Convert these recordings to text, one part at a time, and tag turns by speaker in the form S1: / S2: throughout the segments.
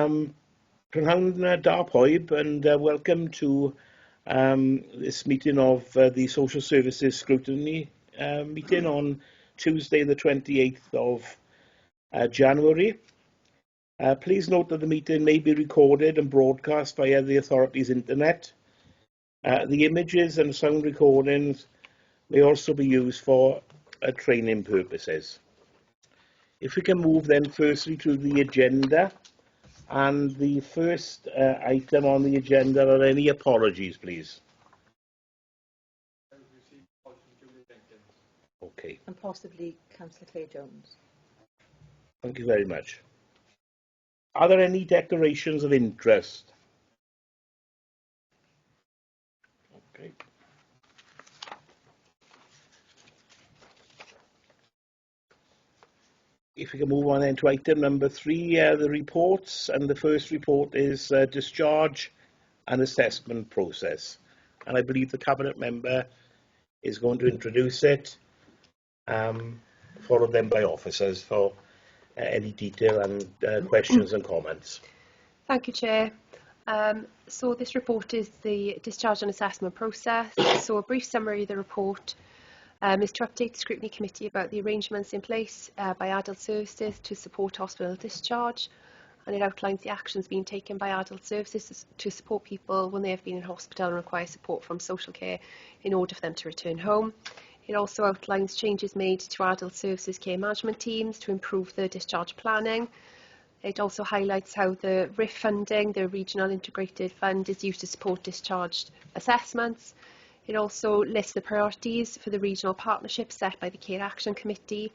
S1: Prynhawn da poib, and welcome to this meeting of the Social Services Scrutiny meeting on Tuesday the 28th of January. Please note that the meeting may be recorded and broadcast via the authority's internet. The images and sound recordings may also be used for training purposes. If we can move then firstly to the agenda. And the first item on the agenda are any apologies, please. Okay.
S2: And possibly Councillor Claire Jones.
S1: Thank you very much. Are there any declarations of interest? Okay. If we can move on then to item number 3, the reports, and the first report is discharge and assessment process. And I believe the Cabinet member is going to introduce it, followed then by officers for any detail and questions and comments.
S3: Thank you, Chair. So this report is the discharge and assessment process. So a brief summary of the report is to update the Scrutiny Committee about the arrangements in place by Adult Services to support hospital discharge, and it outlines the actions being taken by Adult Services to support people when they have been in hospital and require support from social care in order for them to return home. It also outlines changes made to Adult Services care management teams to improve the discharge planning. It also highlights how the RIF funding, the Regional Integrated Fund, is used to support discharged assessments. It also lists the priorities for the regional partnership set by the Care Action Committee,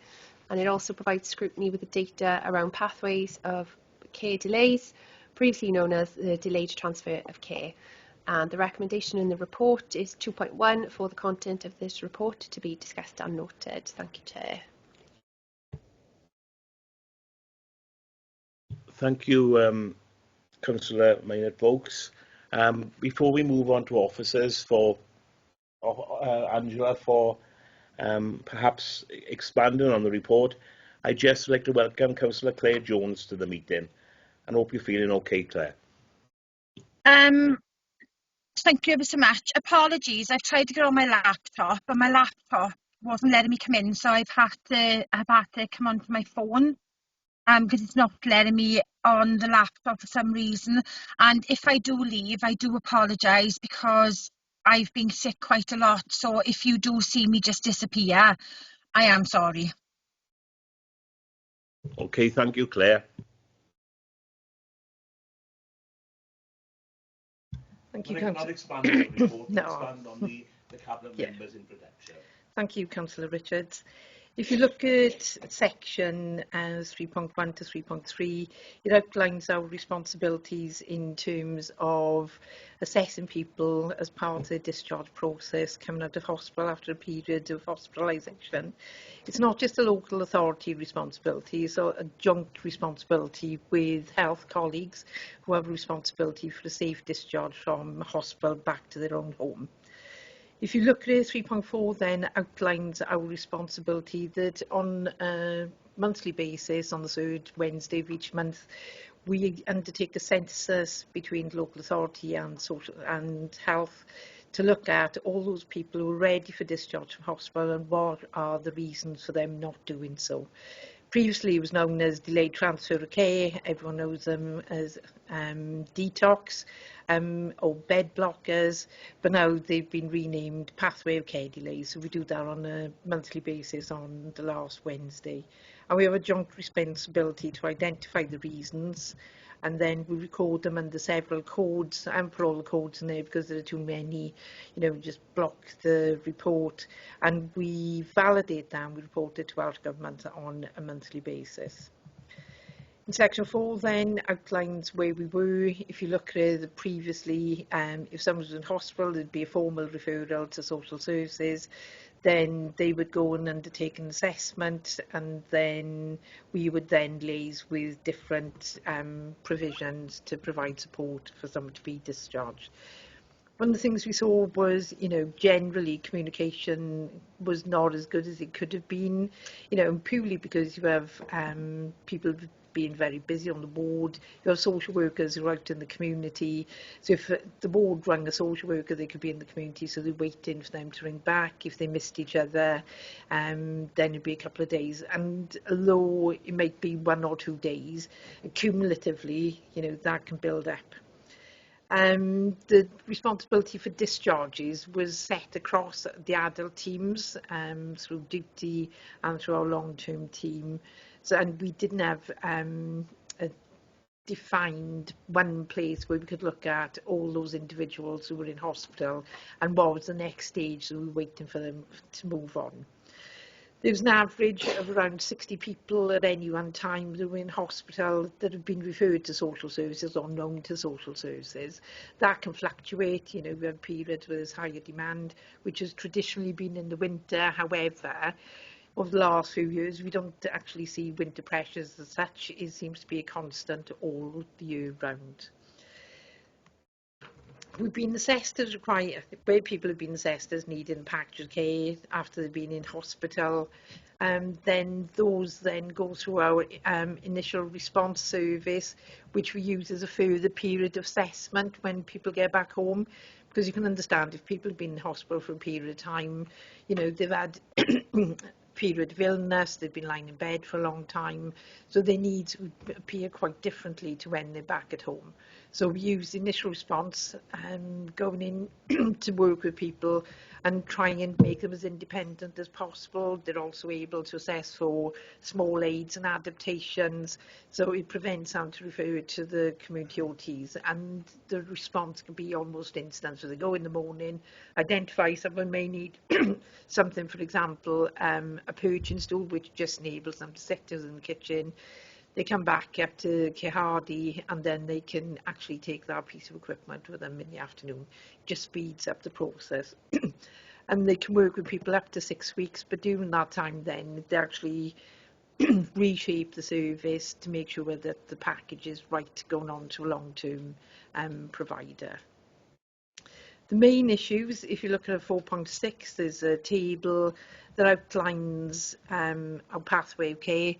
S3: and it also provides scrutiny with the data around pathways of care delays, previously known as the delayed transfer of care. And the recommendation in the report is 2.1 for the content of this report to be discussed and noted. Thank you, Chair.
S1: Thank you, Councillor Maynard-Vokes. Before we move on to officers, for Angela, for perhaps expanding on the report, I'd just like to welcome Councillor Claire Jones to the meeting, and hope you're feeling okay, Claire.
S4: Thank you ever so much. Apologies, I've tried to get on my laptop, but my laptop wasn't letting me come in, so I've had to come onto my phone because it's not letting me on the laptop for some reason. And if I do leave, I do apologise because I've been sick quite a lot. So if you do see me just disappear, I am sorry.
S1: Okay, thank you, Claire.
S2: Thank you,
S1: Councillor.
S2: Councillor.
S1: Not expand on the report,
S2: No.
S1: expand on the Cabinet members in protection.
S2: Thank you, Councillor Richards. If you look at section 3.1 to 3.3, it outlines our responsibilities in terms of assessing people as part of the discharge process coming out of hospital after a period of hospitalisation. It's not just a local authority responsibility, it's a joint responsibility with health colleagues who have responsibility for a safe discharge from hospital back to their own home. If you look at 3.4, then outlines our responsibility that on a monthly basis, on the third Wednesday of each month, we undertake a census between the local authority and social and health to look at all those people who are ready for discharge from hospital and what are the reasons for them not doing so. Previously it was known as delayed transfer of care, everyone knows them as detox or bed blockers, but now they've been renamed pathway of care delays, so we do that on a monthly basis on the last Wednesday. And we have a joint responsibility to identify the reasons, and then we record them under several codes, and put all the codes in there because there are too many, just block the report, and we validate that and we report it to our government on a monthly basis. In section 4 then outlines where we were. If you look at it previously, if someone was in hospital, there'd be a formal referral to social services. Then they would go and undertake an assessment, and then we would then liaise with different provisions to provide support for someone to be discharged. One of the things we saw was, generally communication was not as good as it could have been, purely because you have people being very busy on the ward. You have social workers who are out in the community. So if the ward rang a social worker, they could be in the community, so they're waiting for them to ring back. If they missed each other, then it'd be a couple of days. And although it might be 1 or 2 days, cumulatively, that can build up. The responsibility for discharges was set across the adult teams through duty and through our long-term team. So, and we didn't have a defined one place where we could look at all those individuals who were in hospital and what was the next stage, so we were waiting for them to move on. There's an average of around 60 people at any one time who were in hospital that have been referred to social services or known to social services. That can fluctuate. We have periods where there's higher demand, which has traditionally been in the winter. However, over the last few years, we don't actually see winter pressures as such. It seems to be a constant all the year round. We've been assessed as where people have been assessed as needing package care after they've been in hospital. Then those go through our initial response service, which we use as a further period of assessment when people get back home. Because you can understand, if people have been in hospital for a period of time, they've had period of illness, they've been lying in bed for a long time, so their needs would appear quite differently to when they're back at home. So we use initial response going in to work with people and trying and make them as independent as possible. They're also able to assess for small aids and adaptations, so it prevents them to refer to the community OTs, and the response can be almost instant. So they go in the morning, identify someone may need something, for example, a purging stool, which just enables them to sit in the kitchen. They come back up to Kehardy, and then they can actually take that piece of equipment with them in the afternoon. Just speeds up the process. And they can work with people up to 6 weeks, but during that time then they actually reshape the service to make sure that the package is right going on to a long-term provider. The main issues, if you look at 4.6, there's a table that outlines our pathway of care.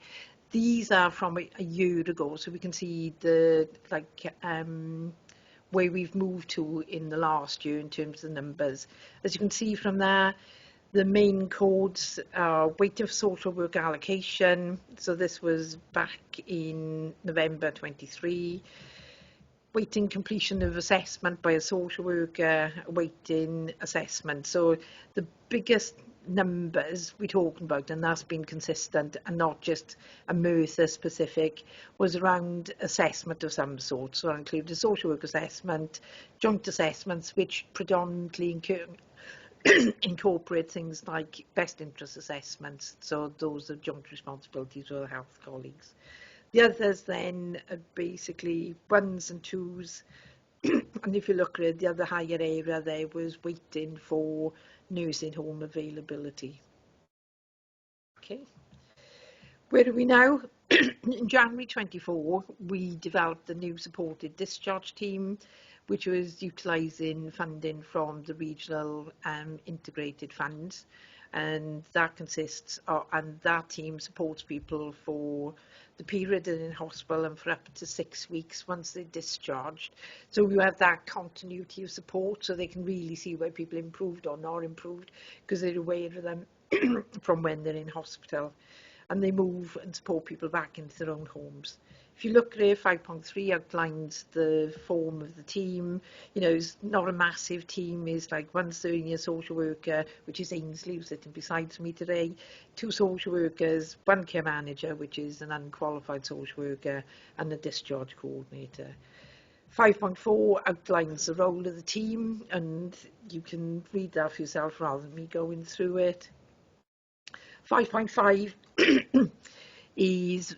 S2: These are from a year ago, so we can see the where we've moved to in the last year in terms of the numbers. As you can see from there, the main codes are waiting for social work allocation. So this was back in November 23. Waiting completion of assessment by a social worker, waiting assessment. So the biggest numbers we're talking about, and that's been consistent and not just a Merthyr specific, was around assessment of some sort. So that included social work assessment, joint assessments, which predominantly incorporate things like best interest assessments. So those are joint responsibilities with the health colleagues. The others then are basically 1s and 2s, and if you look at the other higher area, there was waiting for nursing home availability. Okay, where are we now? In January 24, we developed the new supported discharge team, which was utilising funding from the regional integrated funds. And that consists of, and that team supports people for the period they're in hospital and for up to 6 weeks once they're discharged. So we have that continuity of support, so they can really see where people improved or not improved, because they're aware of them from when they're in hospital, and they move and support people back into their own homes. If you look there, 5.3 outlines the form of the team. It's not a massive team. It's like 1 senior social worker, which is Ainsley, who's sitting beside me today, 2 social workers, 1 care manager, which is an unqualified social worker, and a discharge coordinator. 5.4 outlines the role of the team, and you can read that for yourself rather than me going through it. 5.5 is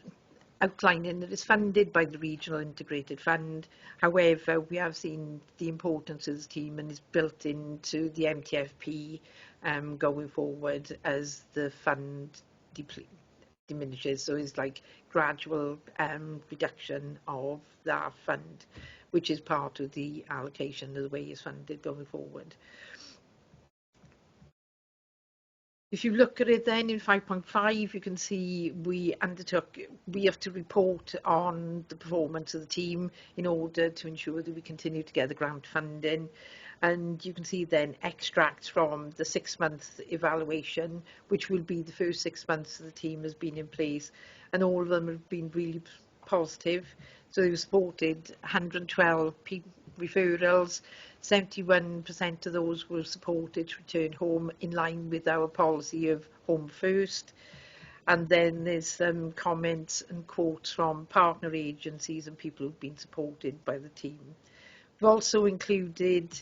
S2: outlining that it's funded by the Regional Integrated Fund. However, we have seen the importance of the team and is built into the MTFP going forward as the fund diminishes. So it's like gradual reduction of that fund, which is part of the allocation of the way it's funded going forward. If you look at it then in 5.5, you can see we have to report on the performance of the team in order to ensure that we continue to get the grant funding. And you can see then extracts from the 6-month evaluation, which will be the first 6 months the team has been in place. And all of them have been really positive. So they've supported 112 referrals. 71% of those were supported to return home in line with our policy of home first. And then there's some comments and quotes from partner agencies and people who've been supported by the team. We've also included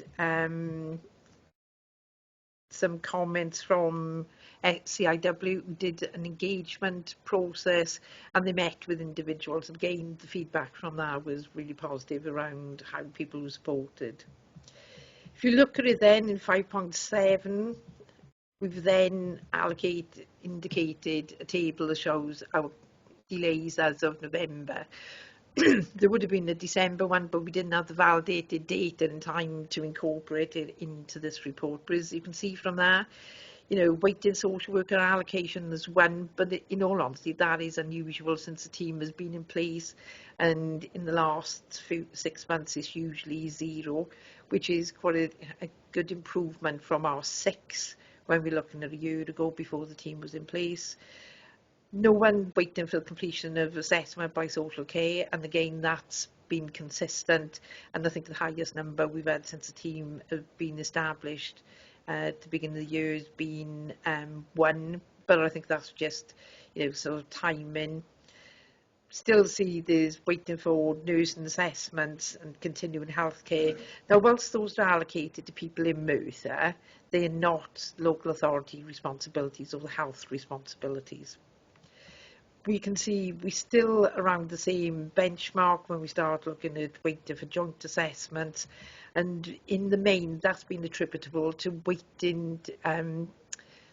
S2: some comments from CIW, who did an engagement process and they met with individuals. Again, the feedback from that was really positive around how people were supported. If you look at it then in 5.7, we've then indicated a table that shows our delays as of November. There would have been a December one, but we didn't have the validated data in time to incorporate it into this report. But as you can see from there, you know, waiting social worker allocation is one, but in all honesty, that is unusual since the team has been in place. And in the last 6 months, it's usually 0, which is quite a good improvement from our 6 when we're looking at a year ago before the team was in place. No one waiting for the completion of assessment by social care, and again that's been consistent, and I think the highest number we've had since the team have been established at the beginning of the year has been 1, but I think that's just, you know, sort of timing. Still see there's waiting for nursing assessments and continuing healthcare. Now, whilst those are allocated to people in Merthyr, they are not local authority responsibilities or the health responsibilities. We can see we're still around the same benchmark when we start looking at waiting for joint assessments, and in the main that's been attributable to waiting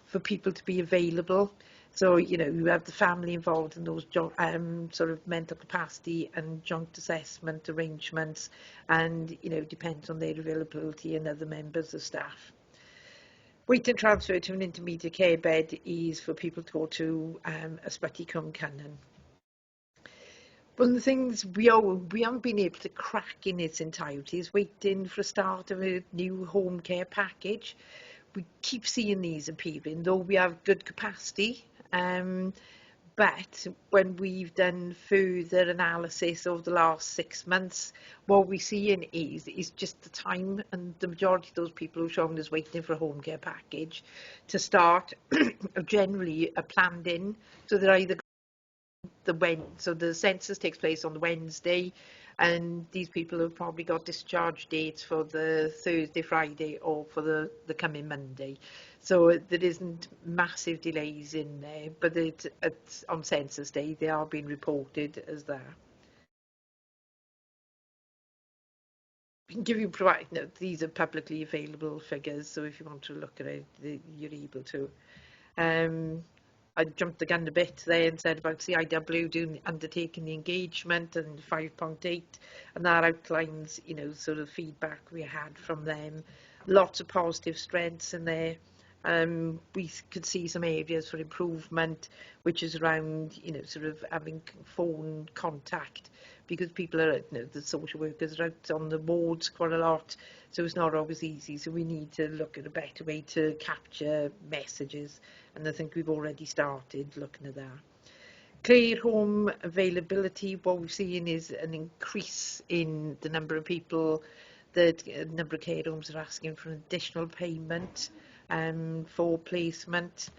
S2: for people to be available. So, you know, you have the family involved in those sort of mental capacity and joint assessment arrangements, and, you know, depends on their availability and other members of staff. Waiting transfer to an intermediate care bed is for people to go to Ysbyty Cwm Cynnon. One of the things we haven't been able to crack in its entirety is waiting for a start of a new home care package. We keep seeing these appearing, though we have good capacity. But when we've done further analysis over the last 6 months, what we're seeing is just the time, and the majority of those people who've shown us waiting for a home care package to start are generally planned in. So they're either so the census takes place on the Wednesday, and these people have probably got discharge dates for the Thursday, Friday, or for the coming Monday. So there isn't massive delays in there, but it's on census day they are being reported as there. We can give you these are publicly available figures, so if you want to look at it, you're able to. I jumped the gun a bit there and said about CIW undertaking the engagement and 5.8, and that outlines, you know, sort of feedback we had from them. Lots of positive strengths in there. We could see some areas for improvement, which is around, you know, sort of having phone contact, because people are, you know, the social workers are out on the wards quite a lot, so it's not always easy. So we need to look at a better way to capture messages, and I think we've already started looking at that. Care home availability, what we've seen is an increase in the number of people, the number of care homes are asking for an additional payment for placement.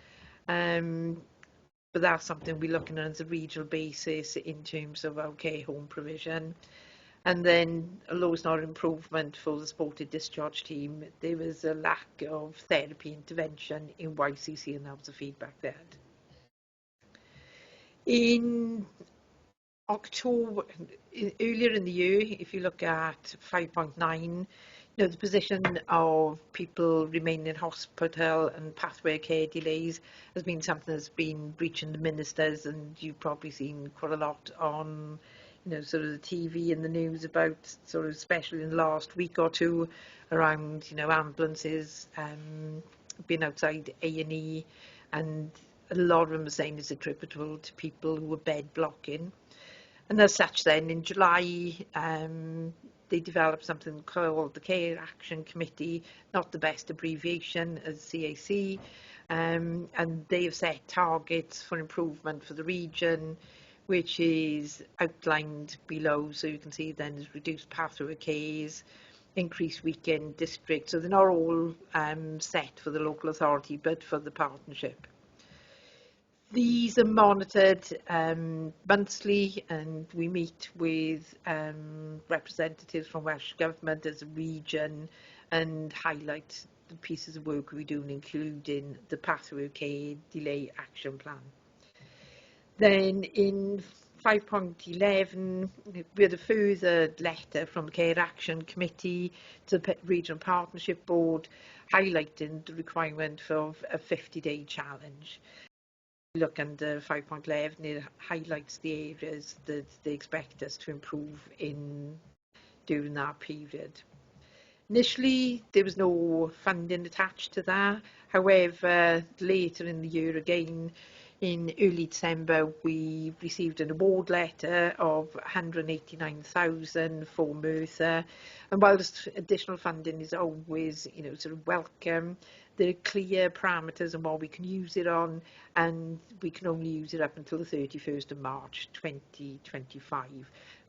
S2: But that's something we're looking at as a regional basis in terms of our care home provision. And then, although it's not an improvement for the supported discharge team, there was a lack of therapy intervention in YCC, and that was the feedback they had. In October, earlier in the year, if you look at 5.9, you know, the position of people remaining in hospital and pathway care delays has been something that's been reaching the ministers, and you've probably seen quite a lot on, you know, sort of the TV and the news about, sort of, especially in the last week or two, around, you know, ambulances being outside A&E, and a lot of them are saying it's attributable to people who were bed blocking. And as such then, in July, they developed something called the Care Action Committee, not the best abbreviation as CAC, and they have set targets for improvement for the region, which is outlined below. So you can see then there's reduced pathway cares, increased weekend district. So they're not all set for the local authority, but for the partnership. These are monitored monthly, and we meet with representatives from Welsh Government as a region and highlight the pieces of work we're doing, including the Pathway Care Delay Action Plan. Then in 5.11, we had a further letter from the Care Action Committee to the Regional Partnership Board highlighting the requirement for a 50-day challenge. Look under 5.11, it highlights the areas that they expect us to improve in during that period. Initially, there was no funding attached to that. However, later in the year again, in early December, we received an award letter of 189,000 for Merthyr. And whilst additional funding is always, sort of welcome, there are clear parameters on what we can use it on, and we can only use it up until the 31st of March 2025.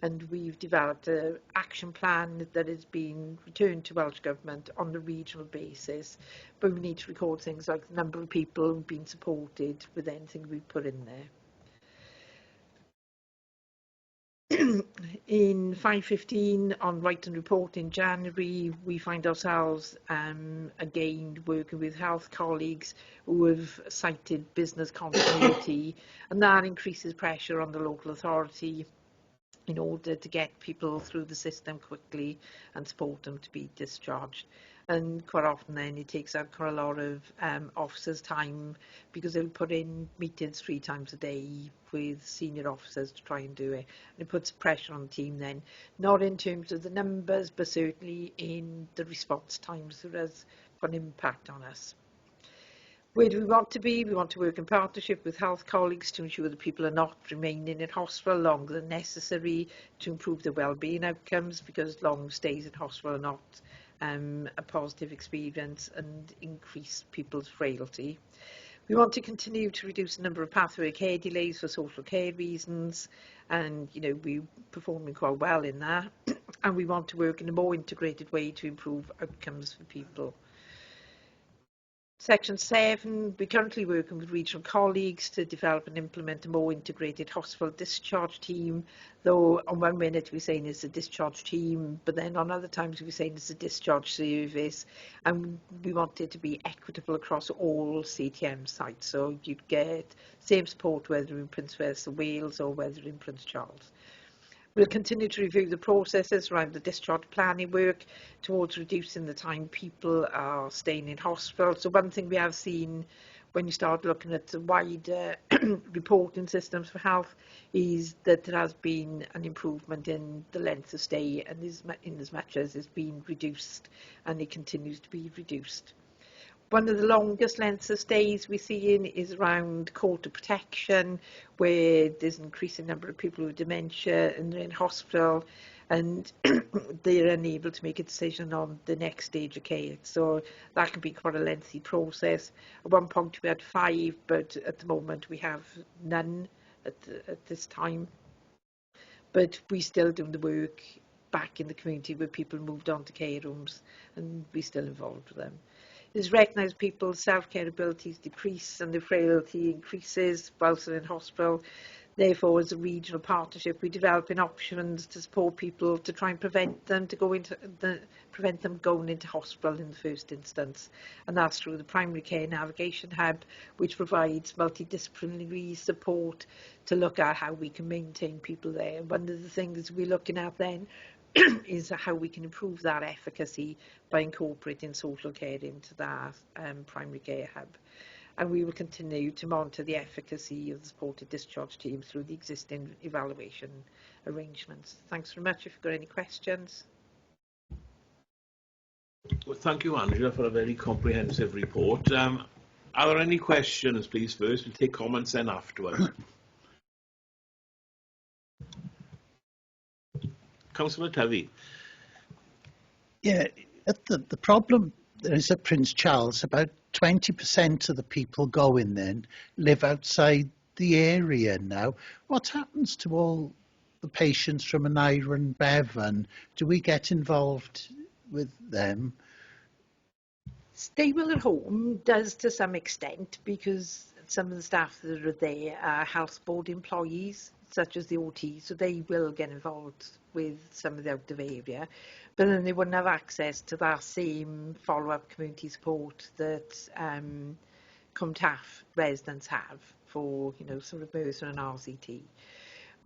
S2: And we've developed an action plan that has been returned to Welsh Government on a regional basis, but we need to record things like the number of people who've been supported with anything we put in there. In 5.15 on Write and Report in January, we find ourselves again working with health colleagues who have cited business continuity, and that increases pressure on the local authority in order to get people through the system quickly and support them to be discharged. And quite often then it takes out quite a lot of officers' time, because they'll put in meetings 3 times a day with senior officers to try and do it. And it puts pressure on the team then, not in terms of the numbers, but certainly in the response times. So it has got an impact on us. Where do we want to be? We want to work in partnership with health colleagues to ensure that people are not remaining in hospital longer than necessary to improve their wellbeing outcomes, because long stays in hospital are not a positive experience and increase people's frailty. We want to continue to reduce the number of pathway care delays for social care reasons, and we're performing quite well in that. And we want to work in a more integrated way to improve outcomes for people. Section 7, we're currently working with regional colleagues to develop and implement a more integrated hospital discharge team, though on one minute we're saying it's a discharge team, but then on other times we're saying it's a discharge service, and we want it to be equitable across all CTM sites, so you'd get same support whether in Prince Wales or whether in Prince Charles. We'll continue to review the processes around the discharge planning work towards reducing the time people are staying in hospital. So one thing we have seen when you start looking at the wider reporting systems for health is that there has been an improvement in the length of stay, and in as much as it's been reduced, and it continues to be reduced. One of the longest lengths of stays we're seeing is around court of protection, where there's an increasing number of people with dementia and they're in hospital, and they're unable to make a decision on the next stage of care. So that can be quite a lengthy process. At one point we had 5, but at the moment we have none at this time. But we're still doing the work back in the community where people moved on to care homes, and we're still involved with them. It is recognised people's self-care abilities decrease and their frailty increases whilst they're in hospital. Therefore, as a regional partnership, we're developing options to support people to try and prevent them going into hospital in the first instance. And that's through the Primary Care Navigation Hub, which provides multidisciplinary support to look at how we can maintain people there. And one of the things we're looking at then is how we can improve that efficacy by incorporating social care into that primary care hub. And we will continue to monitor the efficacy of the supported discharge team through the existing evaluation arrangements. Thanks very much. If you've got any questions.
S1: Well, thank you, Angela, for a very comprehensive report. Are there any questions, please, first? We'll take comments then afterwards. Councillor Tuvey.
S5: Yeah, the problem is at Prince Charles, about 20% of the people going then live outside the area now. What happens to all the patients from an Iron Bevan? Do we get involved with them?
S2: Stable at home does to some extent, because some of the staff that are there are health board employees, such as the OT, so they will get involved with some of the out of area, but then they wouldn't have access to that same follow-up community support that Cwmtaf residents have for, you know, sort of Mercer and RCT.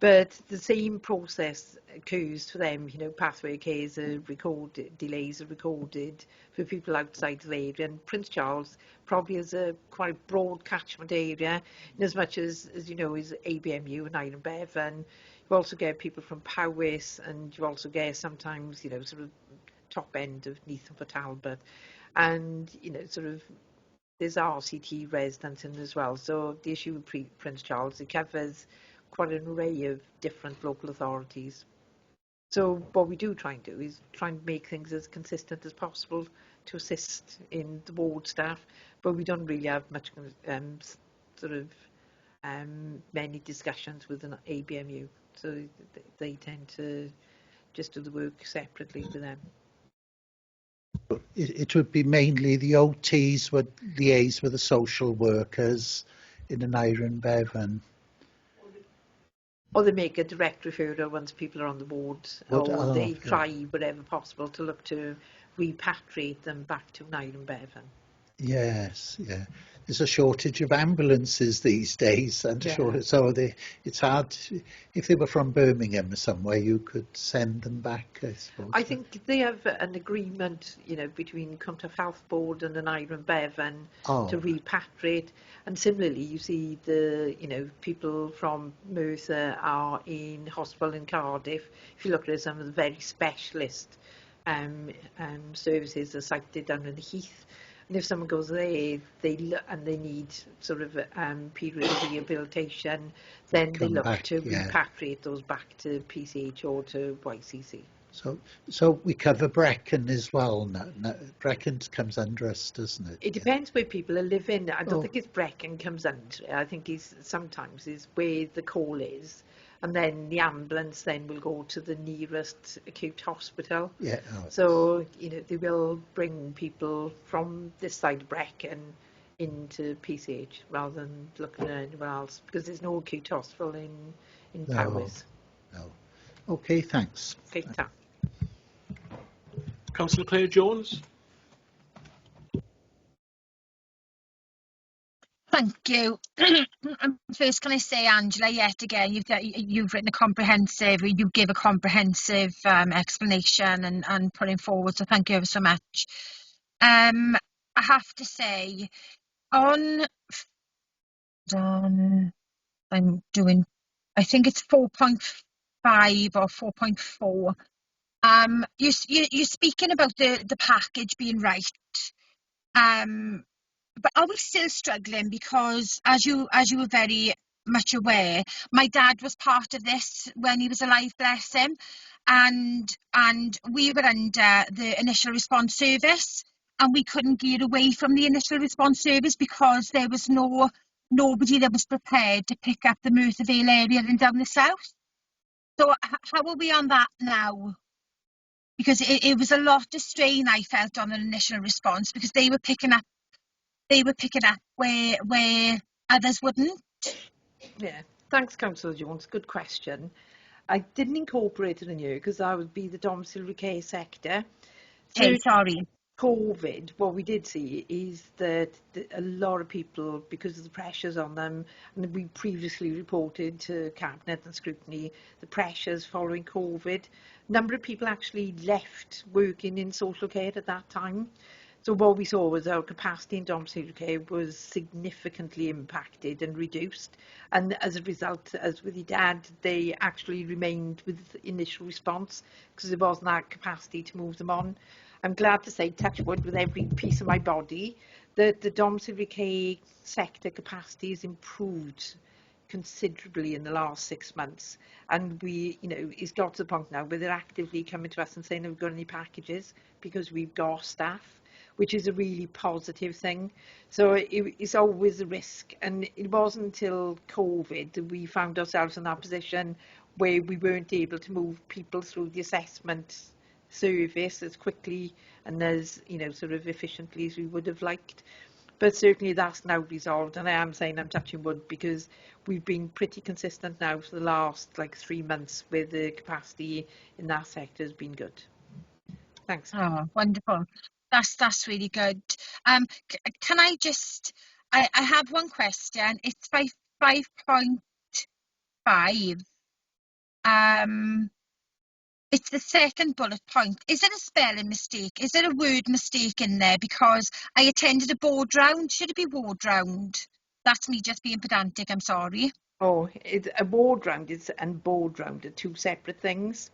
S2: But the same process occurs for them. You know, pathway cares are recorded, delays are recorded for people outside the area. And Prince Charles probably has a quite broad catchment area, in as much as you know, is ABMU and Iron Bev. And you also get people from Powys, and you also get sometimes, you know, sort of top end of Neath and Talbot. And, you know, sort of there's RCT residents in as well. So the issue with Prince Charles, it covers quite an array of different local authorities. So what we do try and do is try and make things as consistent as possible to assist in the ward staff, but we don't really have much many discussions with an ABMU, so they tend to just do the work separately with them.
S5: It would be mainly the OTs would liaise with the social workers in an Iron Bevan.
S2: Or they make a direct referral once people are on the ward, or they try whatever possible to look to repatriate them back to an Iron Bevan.
S5: Yes, yeah. There's a shortage of ambulances these days, and it's hard. If they were from Birmingham or somewhere, you could send them back, I suppose.
S2: I think they have an agreement, you know, between Cwmtaf Health Board and an Iron Bevan to repatriate. And similarly, you see the, you know, people from Merthyr are in hospital in Cardiff. If you look at some of the very specialist services are cited down in the Heath. And if someone goes there, they need sort of period of rehabilitation, then they look to repatriate those back to PCH or to YCC.
S5: So we cover Brecon as well. Brecon comes under us, doesn't it?
S2: It depends where people are living. I don't think it's Brecon comes under. I think sometimes is where the call is, and then the ambulance then will go to the nearest acute hospital. Yeah. So, you know, they will bring people from this side of Brecon into PCH rather than looking at anywhere else, because there's no acute hospital in Powys.
S5: No. Okay, thanks.
S2: Okay, thanks.
S1: Councillor Claire Jones.
S4: Thank you. First, can I say, Angela, yet again, you've written a comprehensive, you give a comprehensive explanation and putting forward, so thank you ever so much. I have to say, I'm doing, I think it's 4.5 or 4.4. You're speaking about the package being right. But are we still struggling? Because as you were very much aware, my dad was part of this when he was alive, bless him, and we were under the initial response service, and we couldn't get away from the initial response service because there was nobody that was prepared to pick up the Merthyr Vale area and down the south. So how are we on that now? Because it was a lot of strain I felt on an initial response, because they were picking up where others wouldn't.
S2: Yeah, thanks, Councillor Jones. Good question. I didn't incorporate it in here because I would be the domiciliary care sector.
S4: Okay, sorry.
S2: COVID, what we did see is that a lot of people, because of the pressures on them, and we previously reported to Cabinet and Scrutiny the pressures following COVID, a number of people actually left working in social care at that time. So what we saw was our capacity in domiciliary care was significantly impacted and reduced. And as a result, as with your dad, they actually remained with initial response because there wasn't that capacity to move them on. I'm glad to say, touch wood with every piece of my body, The domiciliary care sector capacity has improved considerably in the last 6 months, and it's got to the point now where they're actively coming to us and saying, have we got any packages, because we've got staff, which is a really positive thing. So it's always a risk, and it wasn't until COVID that we found ourselves in that position where we weren't able to move people through the assessment service as quickly and as sort of efficiently as we would have liked. But certainly that's now resolved, and I am saying I'm touching wood, because we've been pretty consistent now for the last 3 months where the capacity in that sector has been good. Thanks.
S4: Oh, wonderful. That's really good. Can I just, I have one question. It's 5.5. It's the second bullet point. Is it a spelling mistake? Is there a word mistake in there? Because I attended a board round. Should it be ward round? That's me just being pedantic, I'm sorry.
S2: Oh, it's a board round and board round are two separate things.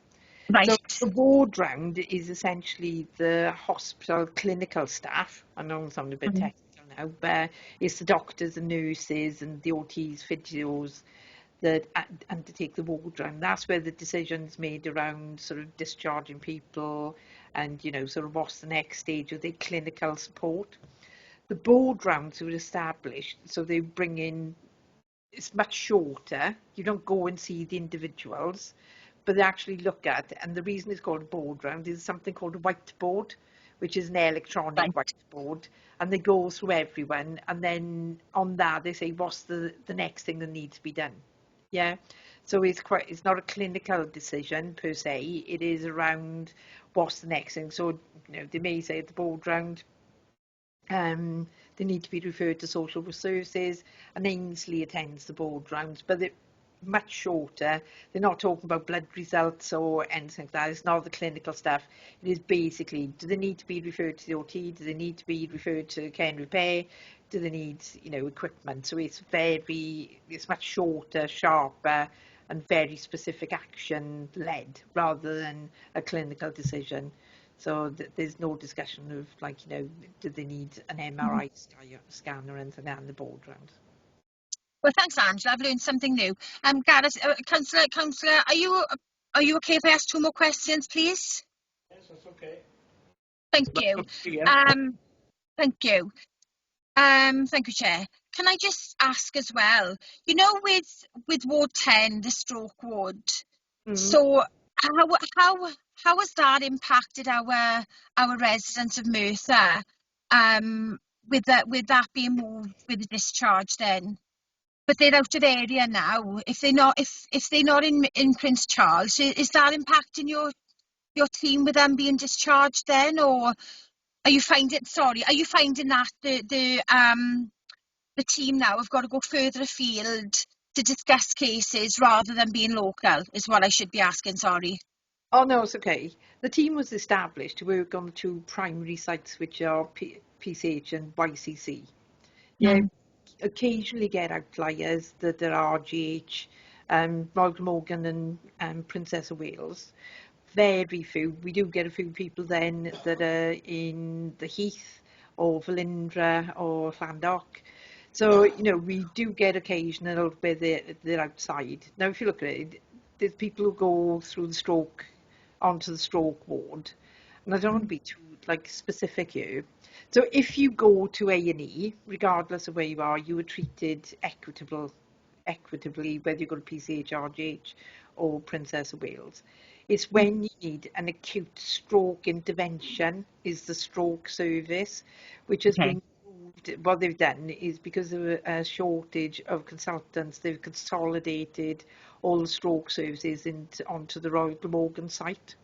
S4: Right.
S2: So the board round is essentially the hospital clinical staff. I know I'm sounding a bit technical now, but it's the doctors and nurses and the OTs, physios that undertake the ward round. That's where the decision's made around sort of discharging people and, sort of what's the next stage of their clinical support. The board rounds were established, so they bring in, it's much shorter. You don't go and see the individuals, but they actually look at, and the reason it's called a board round is something called a whiteboard, which is an electronic whiteboard, and they go through everyone, and then on that they say what's the next thing that needs to be done. Yeah, so it's not a clinical decision per se, it is around what's the next thing. So they may say at the board round they need to be referred to social services, and Ainsley attends the board rounds, but they're much shorter. They're not talking about blood results or anything like that. It's not the clinical stuff. It is basically, do they need to be referred to the OT? Do they need to be referred to care and repair? Do they need, equipment? So it's much shorter, sharper, and very specific action led rather than a clinical decision. So there's no discussion of do they need an MRI scan or anything like that in the board round.
S4: Well, thanks, Angela. I've learned something new. Gareth, Councillor, are you okay if I ask 2 more questions, please?
S1: Yes, that's okay.
S4: Thank you. Thank you. Thank you, Chair. Can I just ask as well, with Ward 10, the stroke ward, so how has that impacted our residents of Merthyr, with that being moved with the discharge then? But they're out of area now. If they're not in Prince Charles, is that impacting your team with them being discharged then, or are you finding that the team now have got to go further afield to discuss cases rather than being local, is what I should be asking, sorry.
S2: Oh no, it's okay. The team was established to work on the 2 primary sites, which are PCH and YCC. Yeah, occasionally get outliers that there are GH, Royal Glamorgan and Princess of Wales. Very few. We do get a few people then that are in the Heath or Velindre or Llandoch. So, we do get occasional where they're outside. Now, if you look at it, there's people who go through the stroke, onto the stroke ward. And I don't want to be too, specific here. So if you go to A&E, regardless of where you are, you are treated equitably, whether you go to PCH, RGH or Princess of Wales. It's when you need an acute stroke intervention is the stroke service, which has been moved. What they've done is, because of a shortage of consultants, they've consolidated all the stroke services onto the Royal Glamorgan site.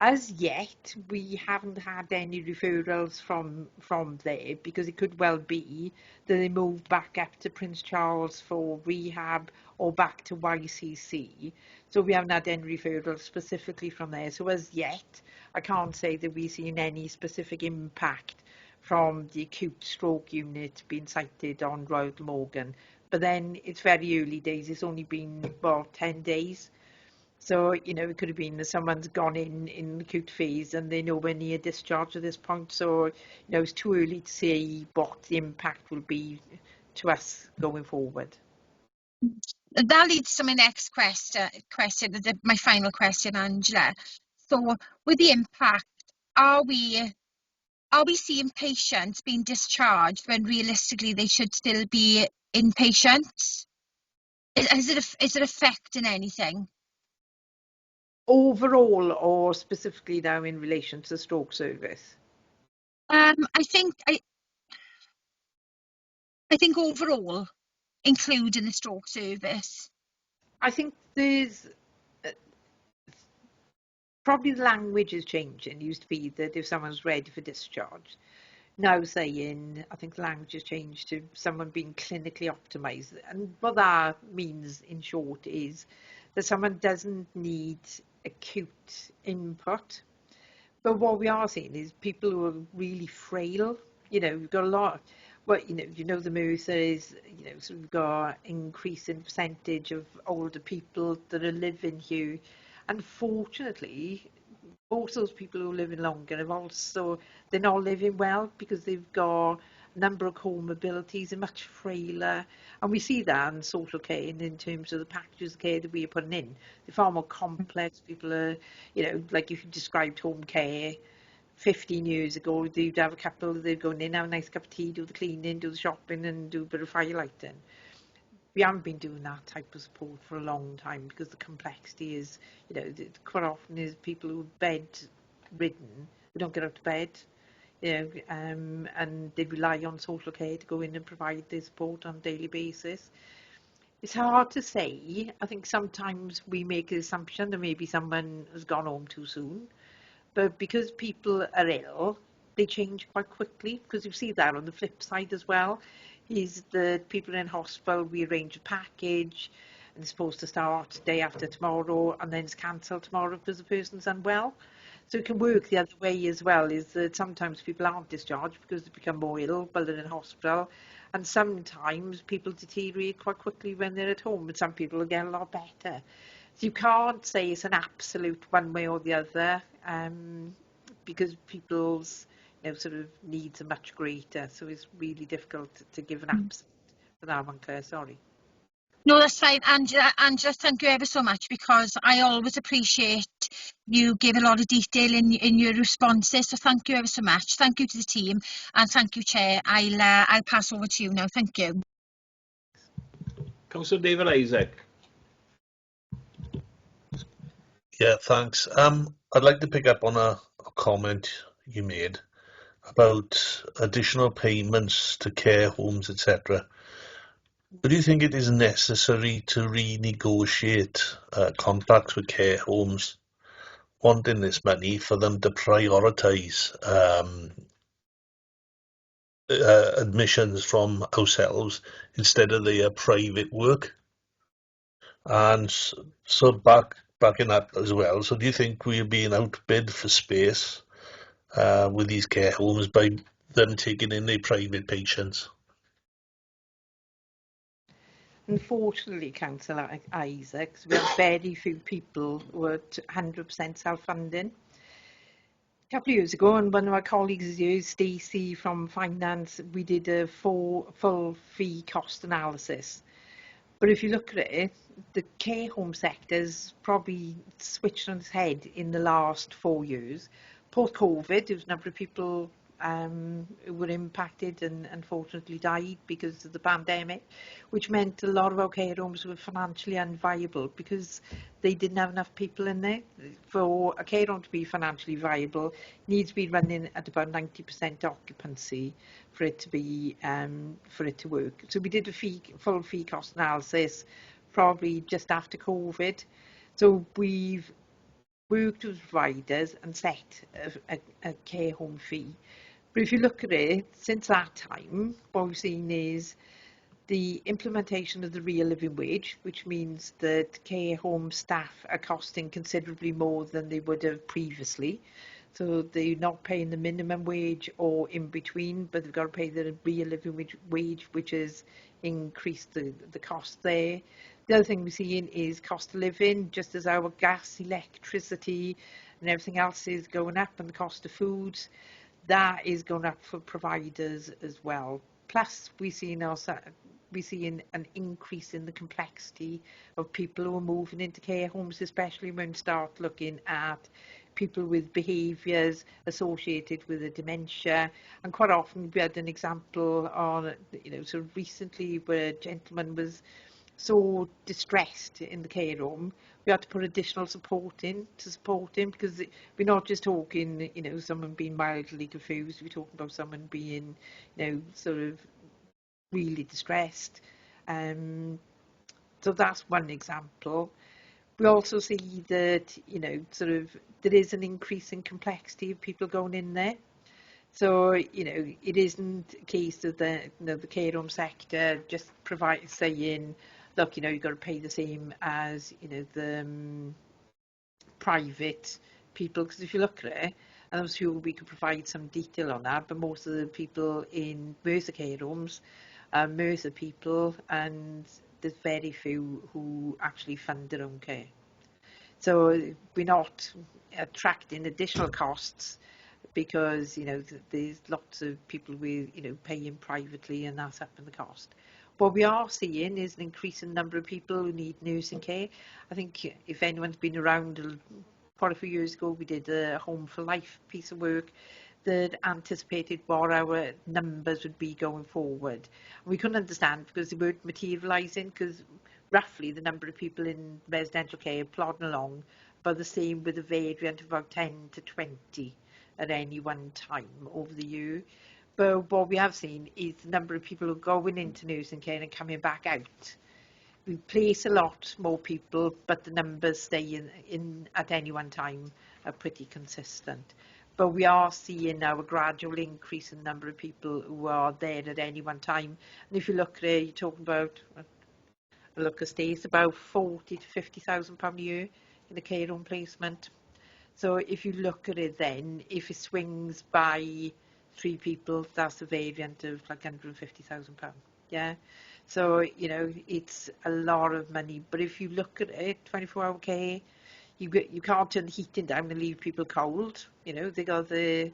S2: As yet, we haven't had any referrals from there, because it could well be that they move back up to Prince Charles for rehab or back to YCC. So we haven't had any referrals specifically from there. So as yet, I can't say that we've seen any specific impact from the acute stroke unit being sited on Royal Glamorgan. But then it's very early days. It's only been, 10 days. So, it could have been that someone's gone in acute phase and they're nowhere near discharge at this point. So, it's too early to say what the impact will be to us going forward.
S4: That leads to my next question, my final question, Angela. So, with the impact, are we seeing patients being discharged when realistically they should still be inpatients? Is it affecting anything?
S2: Overall, or specifically now in relation to the stroke service?
S4: I think overall, including the stroke service.
S2: I think there's probably the language is changing. It used to be that if someone's ready for discharge, now saying, I think the language has changed to someone being clinically optimized. And what that means in short is that someone doesn't need acute input. But what we are seeing is people who are really frail. We've got a lot. Well, the Mercer is, so we've got increasing percentage of older people that are living here. Unfortunately, most of those people who are living longer have also, they're not living well because they've got a number of comorbidities and much frailer. And we see that in social care and in terms of the packages of care that we are putting in. They're far more complex. People are, like if you described home care 15 years ago, they'd have a couple, they'd go in, have a nice cup of tea, do the cleaning, do the shopping and do a bit of firelighting. We haven't been doing that type of support for a long time because the complexity is, quite often is people who are bedridden, who don't get out of bed, and they rely on social care to go in and provide their support on a daily basis. It's hard to say. I think sometimes we make the assumption that maybe someone has gone home too soon, but because people are ill, they change quite quickly, because you see that on the flip side as well, is that people in hospital, we arrange a package and it's supposed to start day after tomorrow and then it's cancelled tomorrow because the person's unwell. So it can work the other way as well, is that sometimes people aren't discharged because they become more ill while they're in hospital, and sometimes people deteriorate quite quickly when they're at home, but some people will get a lot better. So you can't say it's an absolute one way or the other, because people's sort of needs are much greater. So it's really difficult to give an absolute for that one, Claire. Sorry.
S4: No, that's fine, Angela. Angela, thank you ever so much, because I always appreciate you give a lot of detail in your responses. So thank you ever so much. Thank you to the team, and thank you, Chair. I'll pass over to you now. Thank you.
S1: Councillor David Isaac.
S6: Yeah, thanks. I'd like to pick up on a comment you made about additional payments to care homes, etc. Do you think it is necessary to renegotiate contracts with care homes, wanting this money for them to prioritise admissions from ourselves instead of their private work? And so backing that as well, so do you think we're being outbid for space with these care homes by them taking in their private patients?
S2: Unfortunately, Councillor Isaacs, we have very few people who are 100% self-funding. A couple of years ago, and one of my colleagues here, Stacey from Finance, we did a full fee cost analysis. But if you look at it, the care home sector's probably switched on its head in the last 4 years. Post-COVID, there was a number of people who were impacted and unfortunately died because of the pandemic, which meant a lot of our care homes were financially unviable because they didn't have enough people in there. For a care home to be financially viable, it needs to be running at about 90% occupancy for it to be for it to work. So we did a full fee cost analysis probably just after COVID. So we've worked with providers and set a care home fee. But if you look at it, since that time, what we've seen is the implementation of the real living wage, which means that care home staff are costing considerably more than they would have previously. So they're not paying the minimum wage or in between, but they've got to pay the real living wage, which has increased the cost there. The other thing we're seeing is cost of living, just as our gas, electricity and everything else is going up, and the cost of food, that is going up for providers as well. Plus, we're seeing an increase in the complexity of people who are moving into care homes, especially when we start looking at people with behaviours associated with a dementia. And quite often we had an example on, so recently where a gentleman was so distressed in the care home, we had to put additional support in to support him, because we're not just talking, someone being mildly confused, we're talking about someone being, sort of really distressed. So that's one example. We also see that, there is an increase in complexity of people going in there. So, it isn't a case of the care home sector just saying, look, you've got to pay the same as, the private people. Because if you look at it, and I'm sure we could provide some detail on that, but most of the people in Mercer care homes are Mercer people, and there's very few who actually fund their own care. So we're not attracting additional costs, because there's lots of people with paying privately, and that's upping the cost. What we are seeing is an increasing number of people who need nursing care. I think if anyone's been around, quite a few years ago we did a Home for Life piece of work that anticipated what our numbers would be going forward. We couldn't understand because they weren't materialising, because roughly the number of people in residential care plodding along about the same, with a variant of about 10 to 20 at any one time over the year. But what we have seen is the number of people who are going into nursing care and coming back out. We place a lot more people, but the numbers stay in at any one time are pretty consistent. But we are seeing now a gradual increase in the number of people who are there at any one time. And if you look at it, you're talking about, look at stays, about 40 to 50,000 pound a year in a care home placement. So if you look at it then, if it swings by 3 people, that's a variant of like £150,000. Yeah. So, it's a lot of money. But if you look at it, 24-hour care, you can't turn the heating down and leave people cold. They got the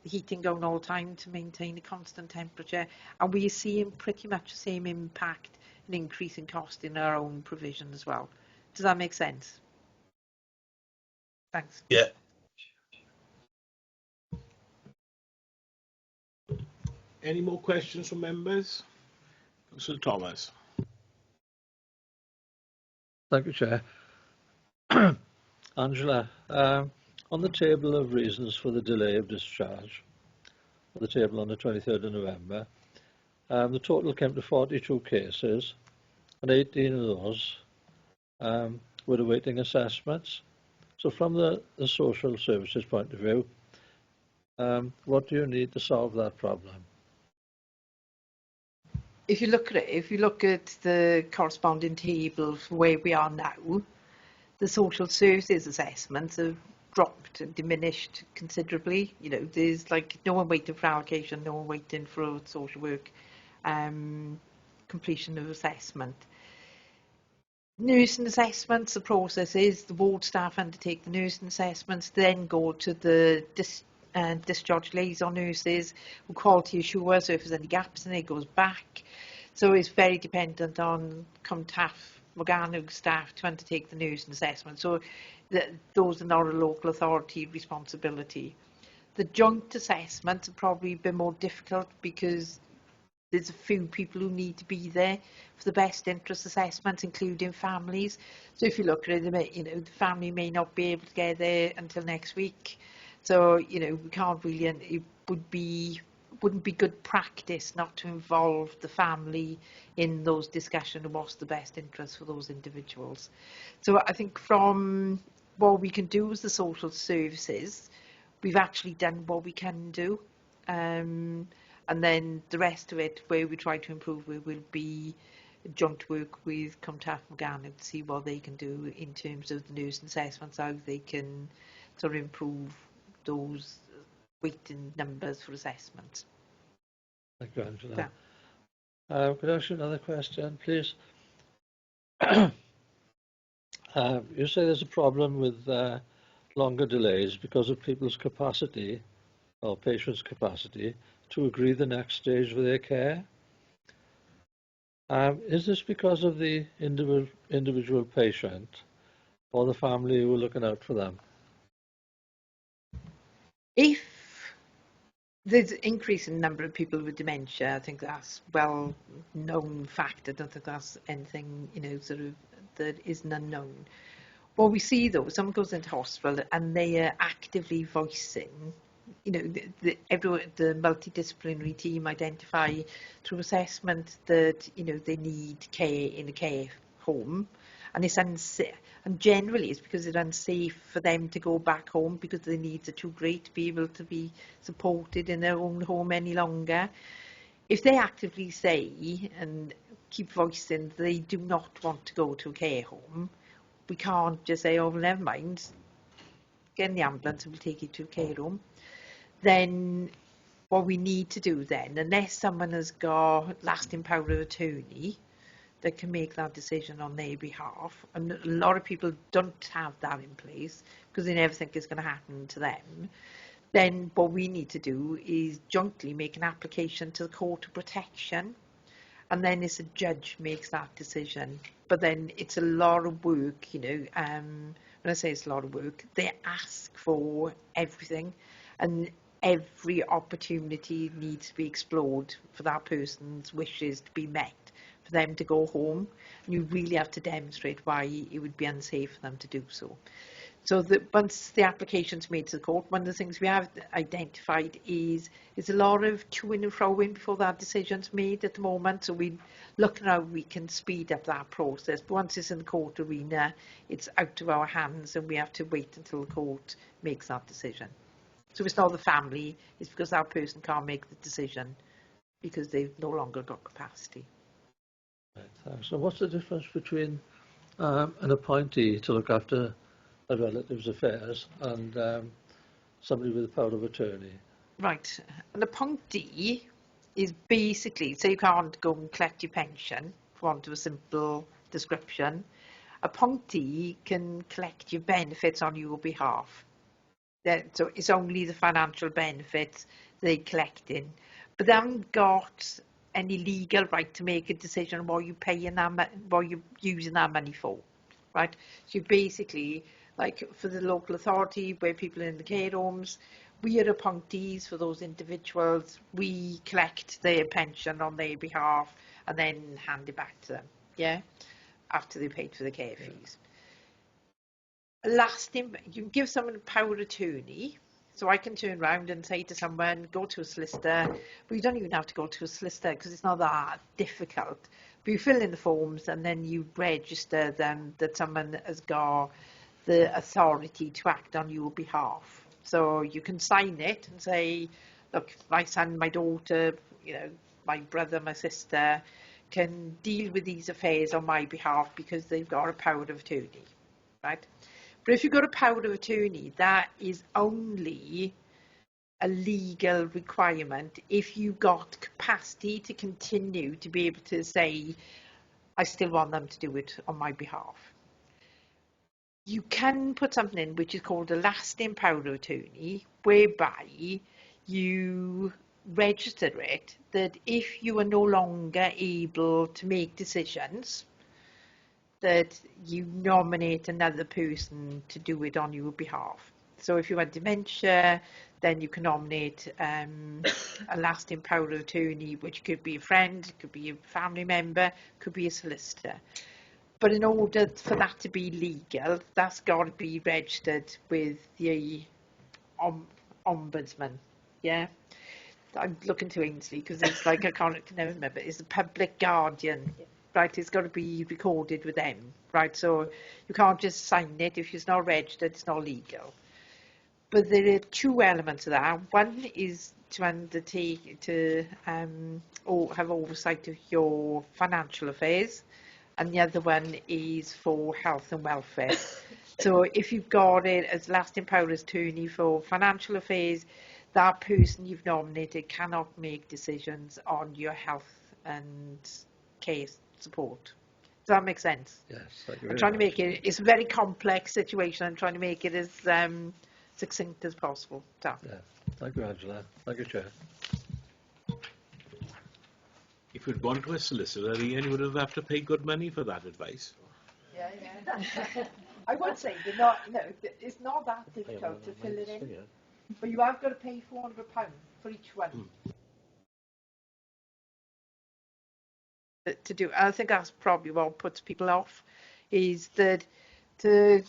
S2: heating going all the time to maintain a constant temperature. And we are seeing pretty much the same impact and increase in cost in our own provision as well. Does that make sense? Thanks.
S6: Yeah.
S1: Any more questions from members? Sir Thomas.
S7: Thank you, Chair. Angela, on the table of reasons for the delay of discharge, the table on the 23rd of November, the total came to 42 cases, and 18 of those were awaiting assessments. So from the social services point of view, what do you need to solve that problem?
S2: If you look at the corresponding table for where we are now, the social services assessments have dropped and diminished considerably. There's like no one waiting for allocation, no one waiting for social work completion of assessment. Nursing assessments, the process is the ward staff undertake the nursing assessments, then go to the discharge liaison nurses who quality assure, so if there's any gaps in it, it goes back. So it's very dependent on COMTAF Morgana staff to undertake the nursing assessment. So those are not a local authority responsibility. The joint assessments are probably a bit more difficult because there's a few people who need to be there for the best interest assessments, including families. So if you look at it, the family may not be able to get there until next week. So, we can't really, and it wouldn't be good practice not to involve the family in those discussions of what's the best interest for those individuals. So I think from what we can do as the social services, we've actually done what we can do. And then the rest of it, where we try to improve, will be joint work with COMTAF Morgana to see what they can do in terms of the nursing assessments, how they can sort of improve those waiting numbers for assessments.
S7: Thank you, Angela. Yeah. Could I ask you another question, please? You say there's a problem with longer delays because of people's capacity, or patients' capacity, to agree the next stage of their care. Is this because of the individual patient or the family who are looking out for them?
S2: If there's an increase in the number of people with dementia, I think that's well-known fact. I don't think that's anything, sort of that isn't unknown. What we see, though, someone goes into hospital and they are actively voicing, the multidisciplinary team identify through assessment that, they need care in a care home, and it's unsafe. And generally, it's because it's unsafe for them to go back home because their needs are too great to be able to be supported in their own home any longer. If they actively say and keep voicing they do not want to go to a care home, we can't just say, oh, well, never mind, get in the ambulance and we'll take you to a care home. Then what we need to do then, unless someone has got lasting power of attorney that can make that decision on their behalf, and a lot of people don't have that in place because they never think it's going to happen to them, then what we need to do is jointly make an application to the Court of Protection, and then it's a judge makes that decision. But then it's a lot of work, when I say it's a lot of work, they ask for everything, and every opportunity needs to be explored for that person's wishes to be met, for them to go home. And you really have to demonstrate why it would be unsafe for them to do so. So that once the application's made to the court, one of the things we have identified is a lot of to-in and fro-in before that decision's made at the moment. So we look at how we can speed up that process. But once it's in the court arena, it's out of our hands and we have to wait until the court makes that decision. So it's not the family, it's because that person can't make the decision because they've no longer got capacity.
S7: Right, thanks. So what's the difference between an appointee to look after a relative's affairs and somebody with a power of attorney?
S2: Right, an appointee is basically, so you can't go and collect your pension, for want of a simple description. Appointee can collect your benefits on your behalf. So it's only the financial benefits they're collecting, but they haven't got any legal right to make a decision on what you're paying that, what you're using that money for, right? So basically, like for the local authority where people are in the care homes, we are appointees for those individuals. We collect their pension on their behalf and then hand it back to them, yeah, after they paid for the care fees. Lasting, you can give someone a power of attorney, so I can turn around and say to someone, go to a solicitor, but you don't even have to go to a solicitor because it's not that difficult. But you fill in the forms and then you register them that someone has got the authority to act on your behalf. So you can sign it and say, look, my son, my daughter, my brother, my sister can deal with these affairs on my behalf because they've got a power of attorney, right? But if you've got a power of attorney, that is only a legal requirement if you've got capacity to continue to be able to say, I still want them to do it on my behalf. You can put something in which is called a lasting power of attorney, whereby you register it that if you are no longer able to make decisions, that you nominate another person to do it on your behalf. So if you have dementia, then you can nominate a lasting power of attorney, which could be a friend, could be a family member, could be a solicitor. But in order for that to be legal, that's got to be registered with the ombudsman. Yeah, I'm looking to Ainsley because it's like I can never remember. It's the public guardian. Right, it's got to be recorded with them, right? So you can't just sign it. If it's not registered, it's not legal. But there are two elements of that. One is to undertake to or have oversight of your financial affairs, and the other one is for health and welfare. So if you've got it as lasting power of attorney for financial affairs, that person you've nominated cannot make decisions on your health and care support. Does that make sense?
S7: Yes, thank you
S2: I'm
S7: very
S2: trying to
S7: much.
S2: make it, it's a very complex situation. I'm trying to make it as succinct as possible. So.
S7: Yeah, thank you, Angela. Thank you, Chair.
S1: If you'd gone to a solicitor, Ian, you would have to pay good money for that advice.
S2: Yeah, yeah. I would say they're not, no, it's not that difficult to fill it in, but you have got to pay £400 for each one. To do, I think that's probably what puts people off, is that to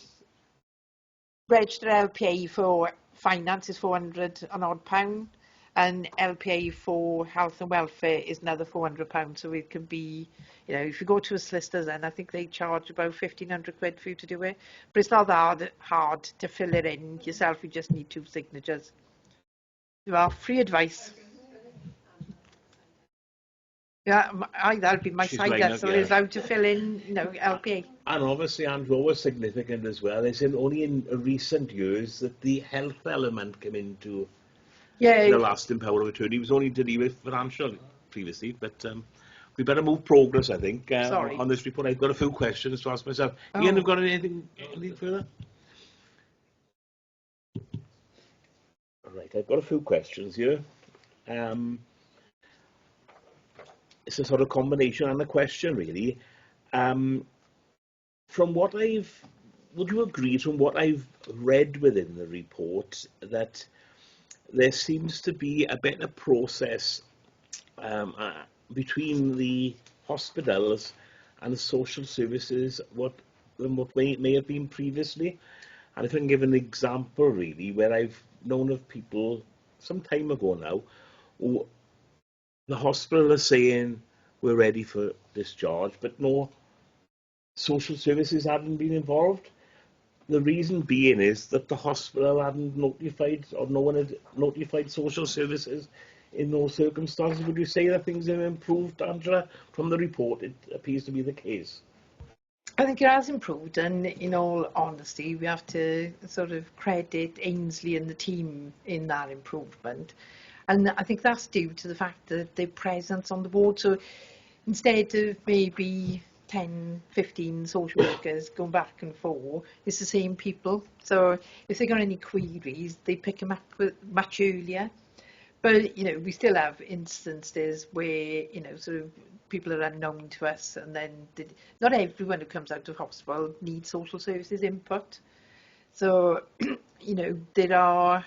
S2: register LPA for finance is £400 and odd, and LPA for health and welfare is another £400. So it can be, you know, if you go to a solicitor, then I think they charge about £1,500 for you to do it. But it's not that hard to fill it in yourself. You just need 2 signatures. Well, free advice. Yeah, that'll be my
S1: She's
S2: side
S1: lying
S2: hustle,
S1: again.
S2: is how to fill in, you know, LPA.
S1: And obviously, Andrew, was significant as well. It's only in recent years that the health element came into
S2: Yeah.
S1: the last power of attorney. It was only to do with financial previously, but we better move progress, I think,
S2: Sorry.
S1: on this report. I've got a few questions to ask myself.
S2: Oh.
S1: Ian, have you got anything further? All right, I've got a few questions here. It's a sort of combination and a question, really. From what would you agree, from what I've read within the report, that there seems to be a better process between the hospitals and the social services than what may have been previously? And if I can give an example, really, where I've known of people some time ago now, who the hospital is saying we're ready for discharge, but no social services hadn't been involved. The reason being is that the hospital hadn't notified, or no one had notified social services in those circumstances. Would you say that things have improved, Angela? From the report, it appears to be the case.
S2: I think it has improved, and in all honesty, we have to sort of credit Ainsley and the team in that improvement. And I think that's due to the fact that their presence on the board. So instead of maybe 10, 15 social workers going back and forth, it's the same people. So if they got any queries, they pick them up much earlier. But, you know, we still have instances where, you know, sort of people are unknown to us, and then not everyone who comes out of hospital needs social services input. So, you know, there are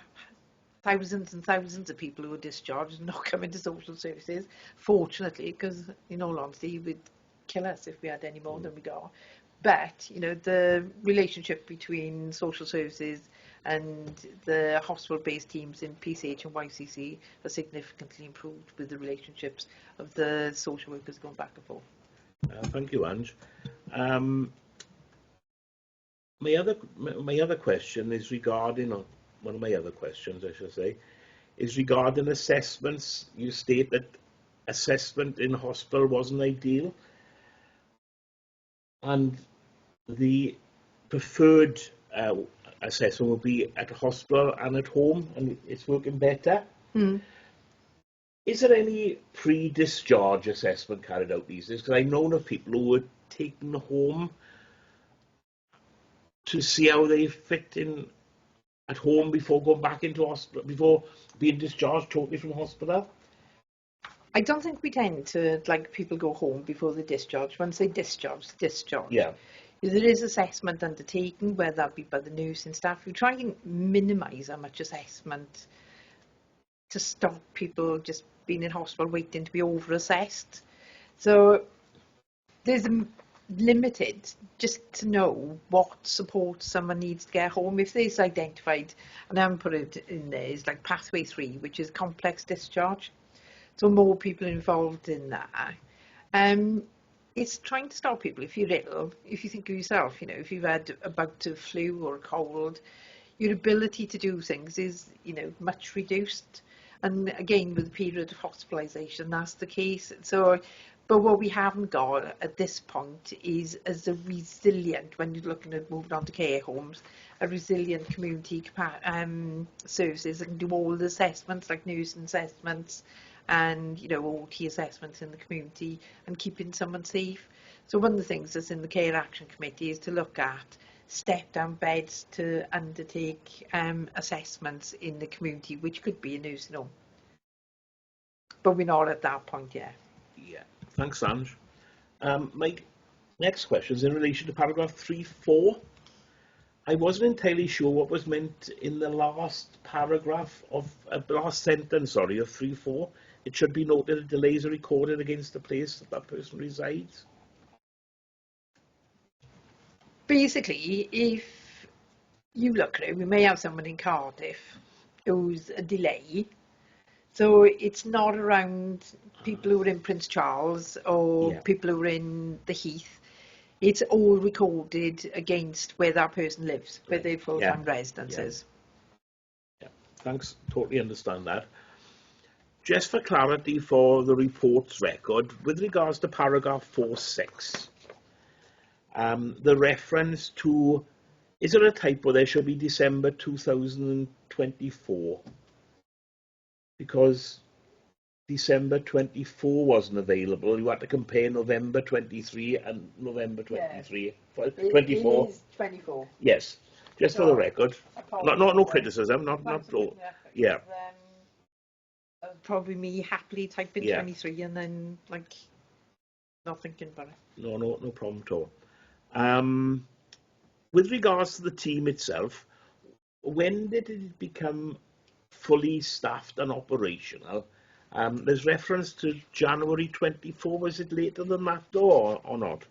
S2: thousands and thousands of people who are discharged and not coming to social services, fortunately, because in all honesty, it would kill us if we had any more than we got. But, you know, the relationship between social services and the hospital-based teams in PCH and YCC has significantly improved with the relationships of the social workers going back and forth.
S1: Thank you, Ange. My other question is regarding, or one of my other questions, I should say, is regarding assessments. You state that assessment in hospital wasn't ideal, and the preferred assessment would be at hospital and at home, and it's working better. Is there any pre-discharge assessment carried out these days? Because I've known of people who were taken home to see how they fit in at home before going back into hospital, before being discharged totally from hospital.
S2: I don't think we tend to like people go home before they discharge. Once they discharge.
S1: Yeah.
S2: There is assessment undertaken, whether that be by the nursing staff. We try and minimise how much assessment to stop people just being in hospital waiting to be over-assessed. So there's limited just to know what support someone needs to get home. If there's identified, and I haven't put it in there, is like pathway 3, which is complex discharge. So more people involved in that. It's trying to stop people. If you're ill, if you think of yourself, you know, if you've had a bout of flu or a cold, your ability to do things is, you know, much reduced. And again, with the period of hospitalisation, that's the case. So, but what we haven't got at this point is as a resilient, when you're looking at moving on to care homes, a resilient community services that can do all the assessments, like nursing assessments, and, you know, OT assessments in the community, and keeping someone safe. So one of the things that's in the Care Action Committee is to look at step-down beds to undertake assessments in the community, which could be a nursing home. But we're not at that point yet.
S1: Yeah, thanks, Ange. My next question is in relation to paragraph 3.4. I wasn't entirely sure what was meant in the last paragraph of last sentence, sorry, of 3.4. It should be noted that delays are recorded against the place that person resides.
S2: Basically, if you look at it, we may have someone in Cardiff who's a delay. So it's not around people who are in Prince Charles or people who are in the Heath. It's all recorded against where that person lives, where their full-time residence is.
S1: Yeah, thanks. Totally understand that. Just for clarity for the report's record, with regards to paragraph 4.6, the reference to, is there a typo? There should be December 2024, because December 24 wasn't available. You had to compare November 23 and November 23. 24.
S2: It is 24.
S1: Yes, just for the record. No criticism. Not. Yeah.
S2: Probably me happily typing 23 and then like not thinking about it.
S1: No problem at all. With regards to the team itself, when did it become fully staffed and operational? There's reference to January 24. Was it later than that, though, or not?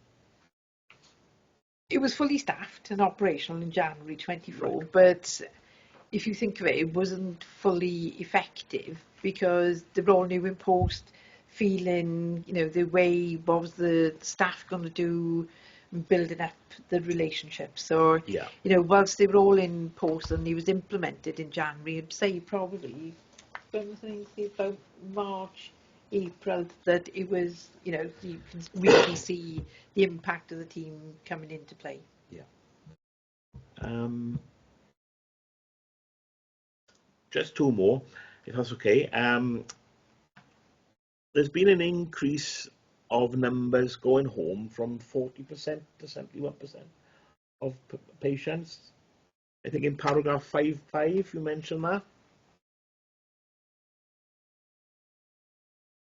S2: It was fully staffed and operational in January 24, but if you think of it, it wasn't fully effective because they were all new in post, feeling, the way, what was the staff going to do, building up the relationship. So, whilst they were all in post and it was implemented in January, I'd say probably about March, April, that it was, you can really see the impact of the team coming into play.
S1: Yeah. Just two more, if that's okay. There's been an increase of numbers going home from 40% to 71% of patients. I think in paragraph 5.5 you mentioned that.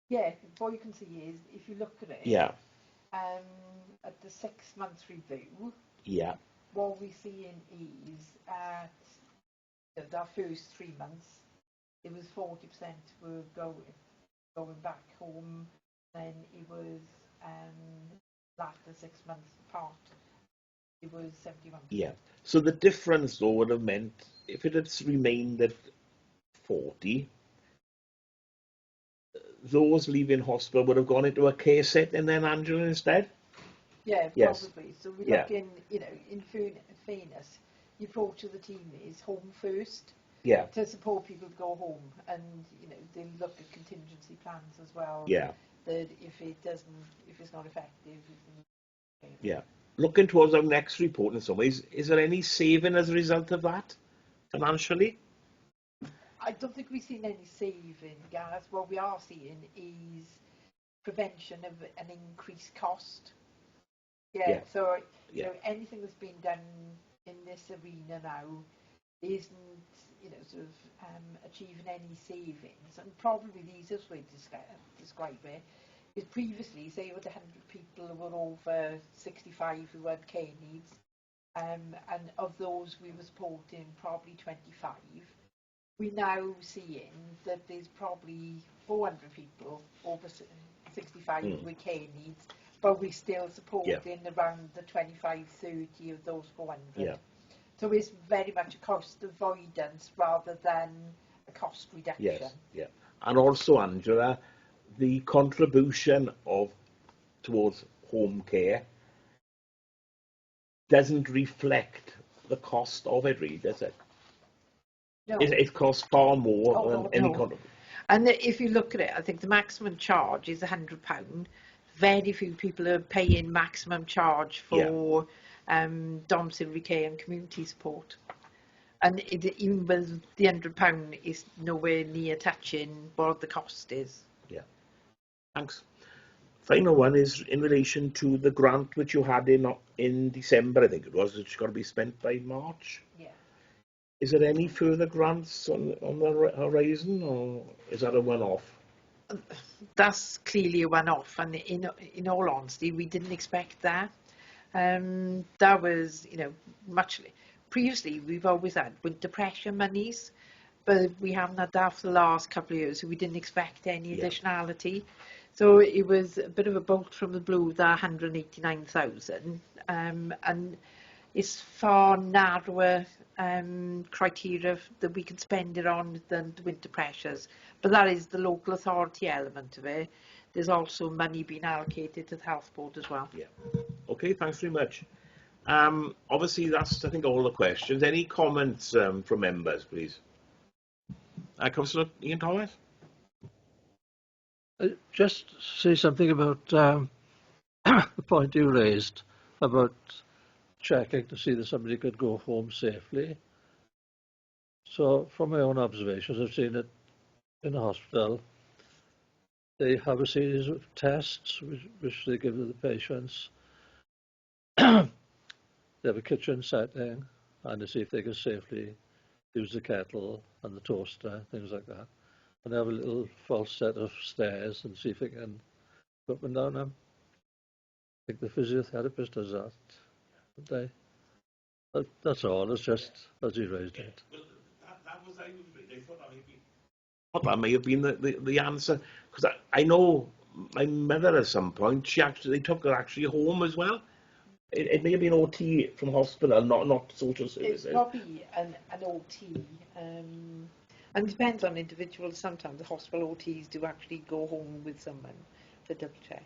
S2: Yeah, what you can see is, if you look at it, at the 6 months review, what we're seeing is at our first 3 months, it was 40% were going back home, then it was after 6 months apart, it was 71%.
S1: Yeah, so the difference though would have meant, if it had remained at 40, those leaving hospital would have gone into a care setting then, Angela, instead?
S2: Yeah, probably. So we're looking, in fairness, the approach of the team is home first.
S1: Yeah.
S2: To support people to go home, and they'll look at contingency plans as well.
S1: Yeah.
S2: That if it's not effective.
S1: Yeah. Looking towards our next report in some ways, is there any saving as a result of that, financially?
S2: I don't think we've seen any saving, Gareth. What we are seeing is prevention of an increased cost. Yeah. So anything that's been done in this arena now isn't achieving any savings, and probably the easiest way to describe it is previously, say you had 100 people who were over 65 who had care needs, and of those we were supporting probably 25. We're now seeing that there's probably 400 people over 65 with care needs, but we're still supporting around the 25, 30 of those 400. Yeah. So it's very much a cost avoidance rather than a cost reduction.
S1: Yes, yeah. And also, Angela, the contribution towards home care doesn't reflect the cost of it, really, does it?
S2: No.
S1: It costs far more than any contribution.
S2: And if you look at it, I think the maximum charge is £100. Very few people are paying maximum charge for domiciliary care and community support. And even with the £100 is nowhere near touching what the cost is.
S1: Yeah. Thanks. final one is in relation to the grant which you had in December, I think it was, which got to be spent by March.
S2: Yeah.
S1: Is there any further grants on the horizon, or is that a one-off?
S2: That's clearly a one-off, and in all honesty, we didn't expect that. That was, much previously we've always had winter pressure monies, but we haven't had that for the last couple of years, so we didn't expect any additionality. So it was a bit of a bolt from the blue, that 189,000, and it's far narrower criteria that we can spend it on than the winter pressures. But that is the local authority element of it. There's also money being allocated to the health board as well.
S1: Yeah. Okay, thanks very much. Obviously, that's, I think, all the questions. Any comments from members, please? Councillor Ian Thomas?
S7: Just say something about the point you raised about checking to see that somebody could go home safely. So from my own observations, I've seen it in the hospital. They have a series of tests which they give to the patients. They have a kitchen setting, and they see if they can safely use the kettle and the toaster, things like that. And they have a little false set of stairs and see if they can go up and down them. I think the physiotherapist does that, don't they? That's all. It's just as you raised it.
S1: Well, that was, I thought that may have been the answer, because I know my mother at some point, they took her actually home as well. It may have been OT from hospital, not social services.
S2: It's probably an OT, and it depends on individuals. Sometimes the hospital OTs do actually go home with someone to double check.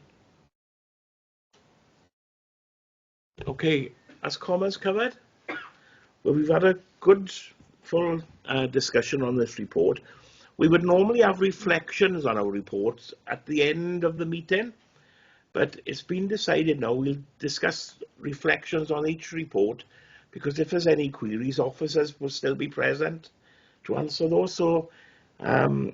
S1: Okay, as comments covered? Well, we've had a good, full discussion on this report. We would normally have reflections on our reports at the end of the meeting, but it's been decided now we'll discuss reflections on each report, because if there's any queries, officers will still be present to answer those. So, have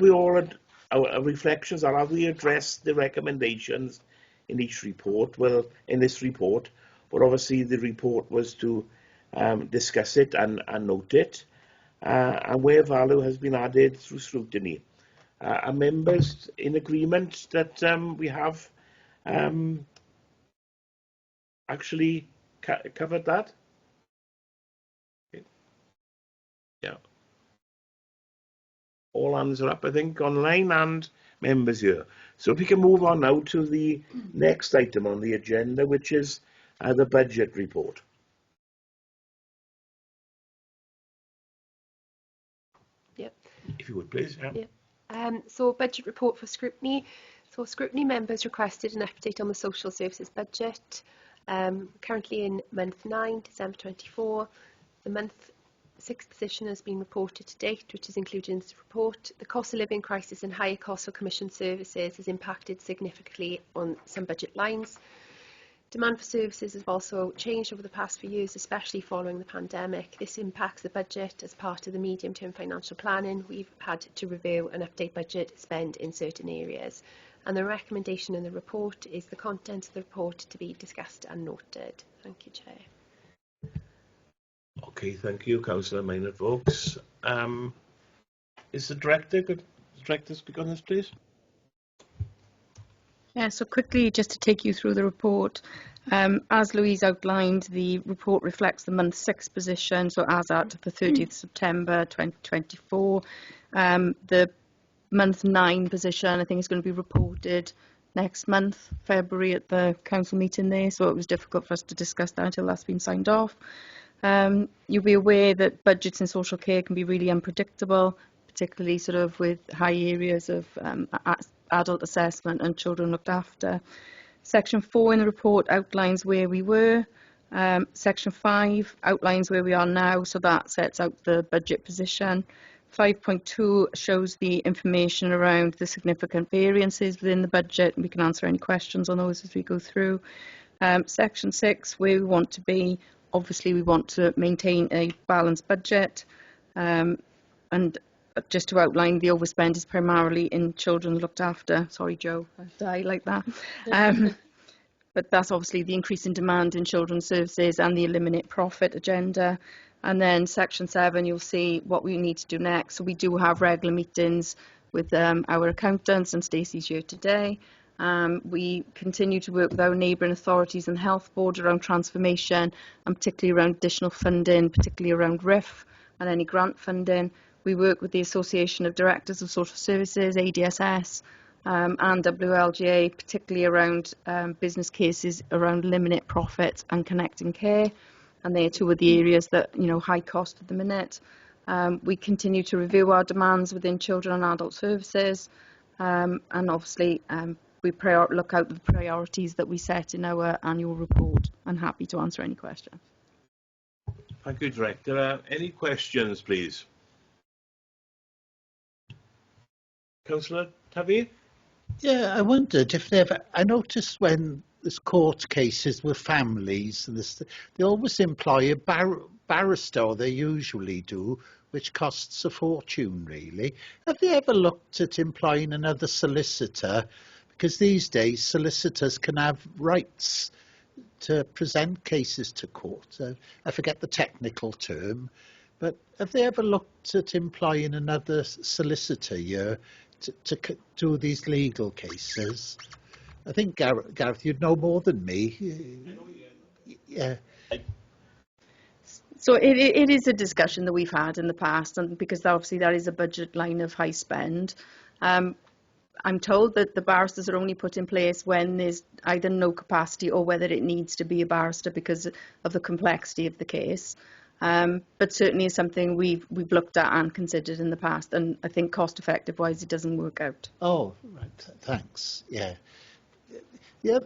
S1: we all our reflections, or have we addressed the recommendations in each report? Well, in this report, but obviously the report was to discuss it and note it, and where value has been added through scrutiny. Are members in agreement that we have actually covered that? Okay. Yeah. All hands are up, I think, online, and members here. So if we can move on now to the next item on the agenda, which is the budget report.
S3: Yep.
S1: If you would, please. Yeah.
S3: Yep. So budget report for scrutiny. So scrutiny members requested an update on the social services budget. Currently in month 9, December 24, the month 6 position has been reported to date, which is included in this report. The cost of living crisis and higher costs for commissioned services has impacted significantly on some budget lines. Demand for services has also changed over the past few years, especially following the pandemic. This impacts the budget. As part of the medium-term financial planning, we've had to review and update budget spend in certain areas. And the recommendation in the report is the contents of the report to be discussed and noted. Thank you, Chair.
S1: Okay, thank you, Councillor Maynard-Vokes. Is the Director, could the Director speak on this, please?
S8: Yeah, so quickly, just to take you through the report, as Louise outlined, the report reflects the month 6 position, so as at the 30th September 2024. The month 9 position, I think, is going to be reported next month, February, at the council meeting there, so it was difficult for us to discuss that until that's been signed off. You'll be aware that budgets in social care can be really unpredictable, particularly sort of with high areas of adult assessment and children looked after. Section 4 in the report outlines where we were. Section 5 outlines where we are now, so that sets out the budget position. 5.2 shows the information around the significant variances within the budget, and we can answer any questions on those as we go through. Section 6, where we want to be. Obviously, we want to maintain a balanced budget, and just to outline, the overspend is primarily in children looked after. Sorry, Joe, I die like that. But that's obviously the increase in demand in children's services and the eliminate profit agenda. And then section 7, you'll see what we need to do next. So we do have regular meetings with our accountants, and Stacey's here today. We continue to work with our neighbouring authorities and the Health Board around transformation, and particularly around additional funding, particularly around RIF and any grant funding. We work with the Association of Directors of Social Services, ADSS, and WLGA, particularly around business cases around eliminate profit and connecting care. And they're two of the areas that, high cost at the minute. We continue to review our demands within children and adult services. And obviously, we look out the priorities that we set in our annual report. I'm happy to answer any questions.
S1: Thank you, Director. Any questions, please? Councillor Tavi?
S5: Yeah, I wondered if I noticed when there's court cases with families, and they always employ a barrister, or they usually do, which costs a fortune, really. Have they ever looked at employing another solicitor? Because these days, solicitors can have rights to present cases to court. I forget the technical term, but have they ever looked at employing another solicitor here to do these legal cases? I think, Gareth, you'd know more than me. Yeah.
S8: So it is a discussion that we've had in the past, and because obviously that is a budget line of high spend. I'm told that the barristers are only put in place when there's either no capacity or whether it needs to be a barrister because of the complexity of the case. But certainly is something we've looked at and considered in the past, and I think cost effective wise it doesn't work out.
S5: Oh, right, thanks. Yeah. Yeah.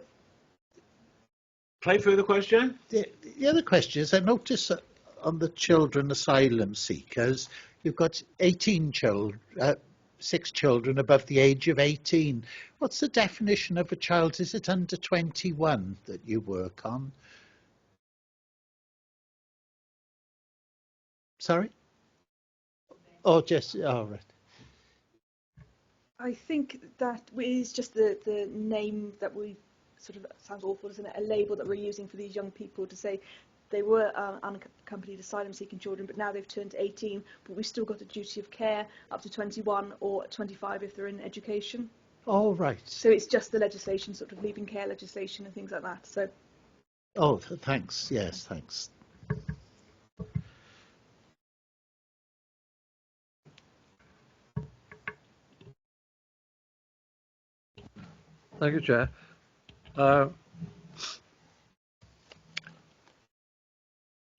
S1: Try further question?
S5: The other question is, I noticed that on the children asylum seekers, you've got 6 children above the age of 18. What's the definition of a child? Is it under 21 that you work on? Sorry? Oh, just, oh, right.
S9: I think that is just the name that we sort of, sounds awful, isn't it? A label that we're using for these young people to say they were unaccompanied asylum seeking children, but now they've turned 18, but we've still got a duty of care up to 21 or 25 if they're in education.
S5: Oh, right.
S9: So it's just the legislation, sort of leaving care legislation and things like that. So.
S5: Oh, thanks. Yes, thanks.
S7: Thank you, Chair.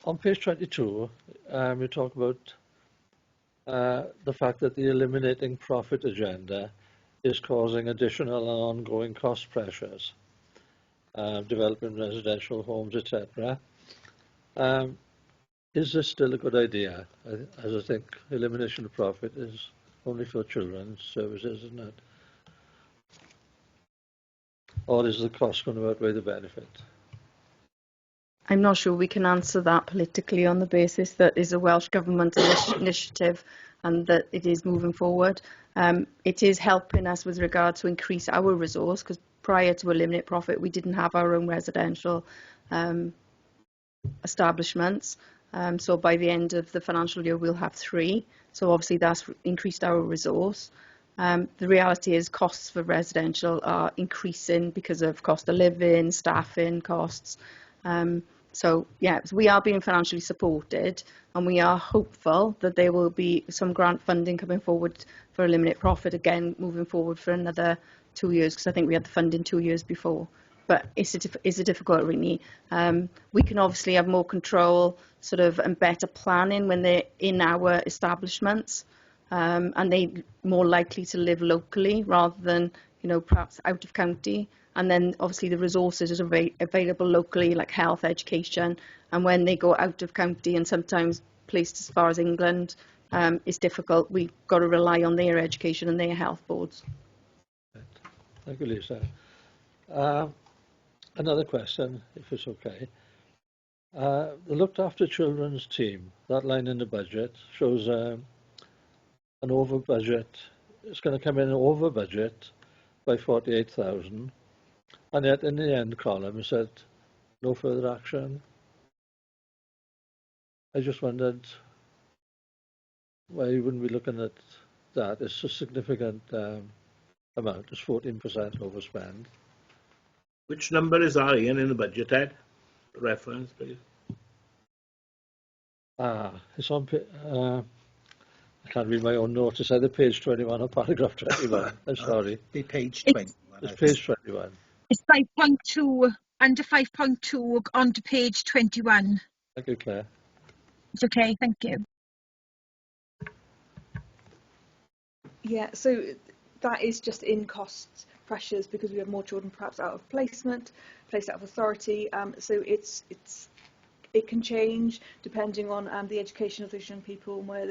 S7: On page 22, you talk about the fact that the eliminating profit agenda is causing additional and ongoing cost pressures, developing residential homes, etc. Is this still a good idea? As I think elimination of profit is only for children's services, isn't it? Or is the cost going to outweigh the benefit?
S8: I'm not sure we can answer that politically on the basis that is a Welsh Government initiative and that it is moving forward. It is helping us with regard to increase our resource, because prior to eliminate profit we didn't have our own residential establishments. So by the end of the financial year we'll have 3. So obviously that's increased our resource. The reality is costs for residential are increasing because of cost of living, staffing costs. So yes, we are being financially supported, and we are hopeful that there will be some grant funding coming forward for eliminate profit again moving forward for another 2 years, because I think we had the funding 2 years before. But it's a difficult really. We can obviously have more control and better planning when they're in our establishments, and they're more likely to live locally rather than perhaps out of county. And then obviously the resources are available locally, like health, education, and when they go out of county and sometimes placed as far as England, it's difficult. We've got to rely on their education and their health boards.
S7: Thank you, Lisa. Another question, if it's okay. The looked after children's team, that line in the budget shows an over budget. It's going to come in over budget by 48,000, and yet in the end column it said no further action. I just wondered why you wouldn't be looking at that. It's a significant amount. It's 14% overspend.
S1: Which number is that, Ian, in the budget, Ed? Reference, please.
S7: It's on. I can't read my own notes. It's either page 21 or paragraph 21. I'm sorry.
S5: Be page 21.
S7: It's page 21.
S4: It's 5.2, under 5.2 onto page 21.
S7: Thank you, Claire.
S4: It's okay, thank you.
S9: Yeah, so that is just in cost pressures because we have more children perhaps out of placement, placed out of authority. So it can change depending on the education of those young people and where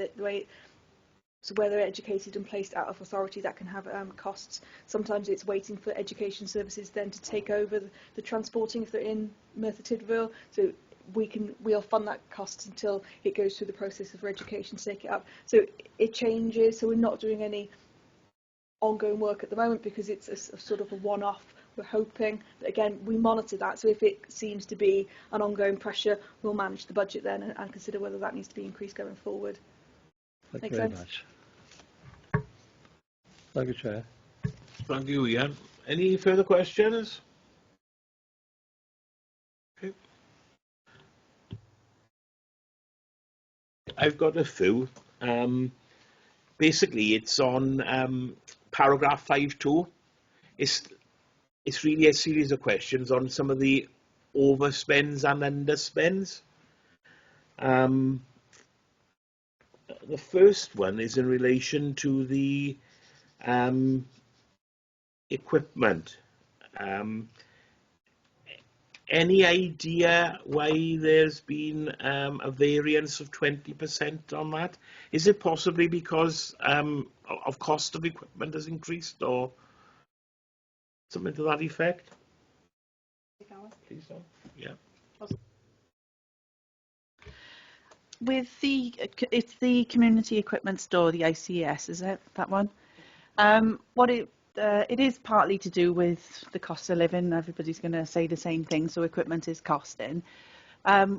S9: they're educated and placed out of authority. That can have costs. Sometimes it's waiting for education services then to take over the transporting if they're in Merthyr Tydfil. So we'll fund that cost until it goes through the process of education to take it up. So it changes. So we're not doing any ongoing work at the moment because it's a sort of a one-off. We're hoping that, again, we monitor that. So if it seems to be an ongoing pressure, we'll manage the budget then and consider whether that needs to be increased going forward.
S7: Thank you
S9: Make
S7: very
S9: sense?
S7: much. Thank you, Chair.
S1: Thank you, Ian. Any further questions? Okay. I've got a few. Basically, it's on paragraph 5.2. It's really a series of questions on some of the overspends and underspends. The first one is in relation to the equipment. Any idea why there's been a variance of 20% on that? Is it possibly because of cost of equipment has increased or something to that effect? Please don't. Yeah.
S10: It's the community equipment store, the ICS, is it that one? It is partly to do with the cost of living. Everybody's going to say the same thing, so equipment is costing.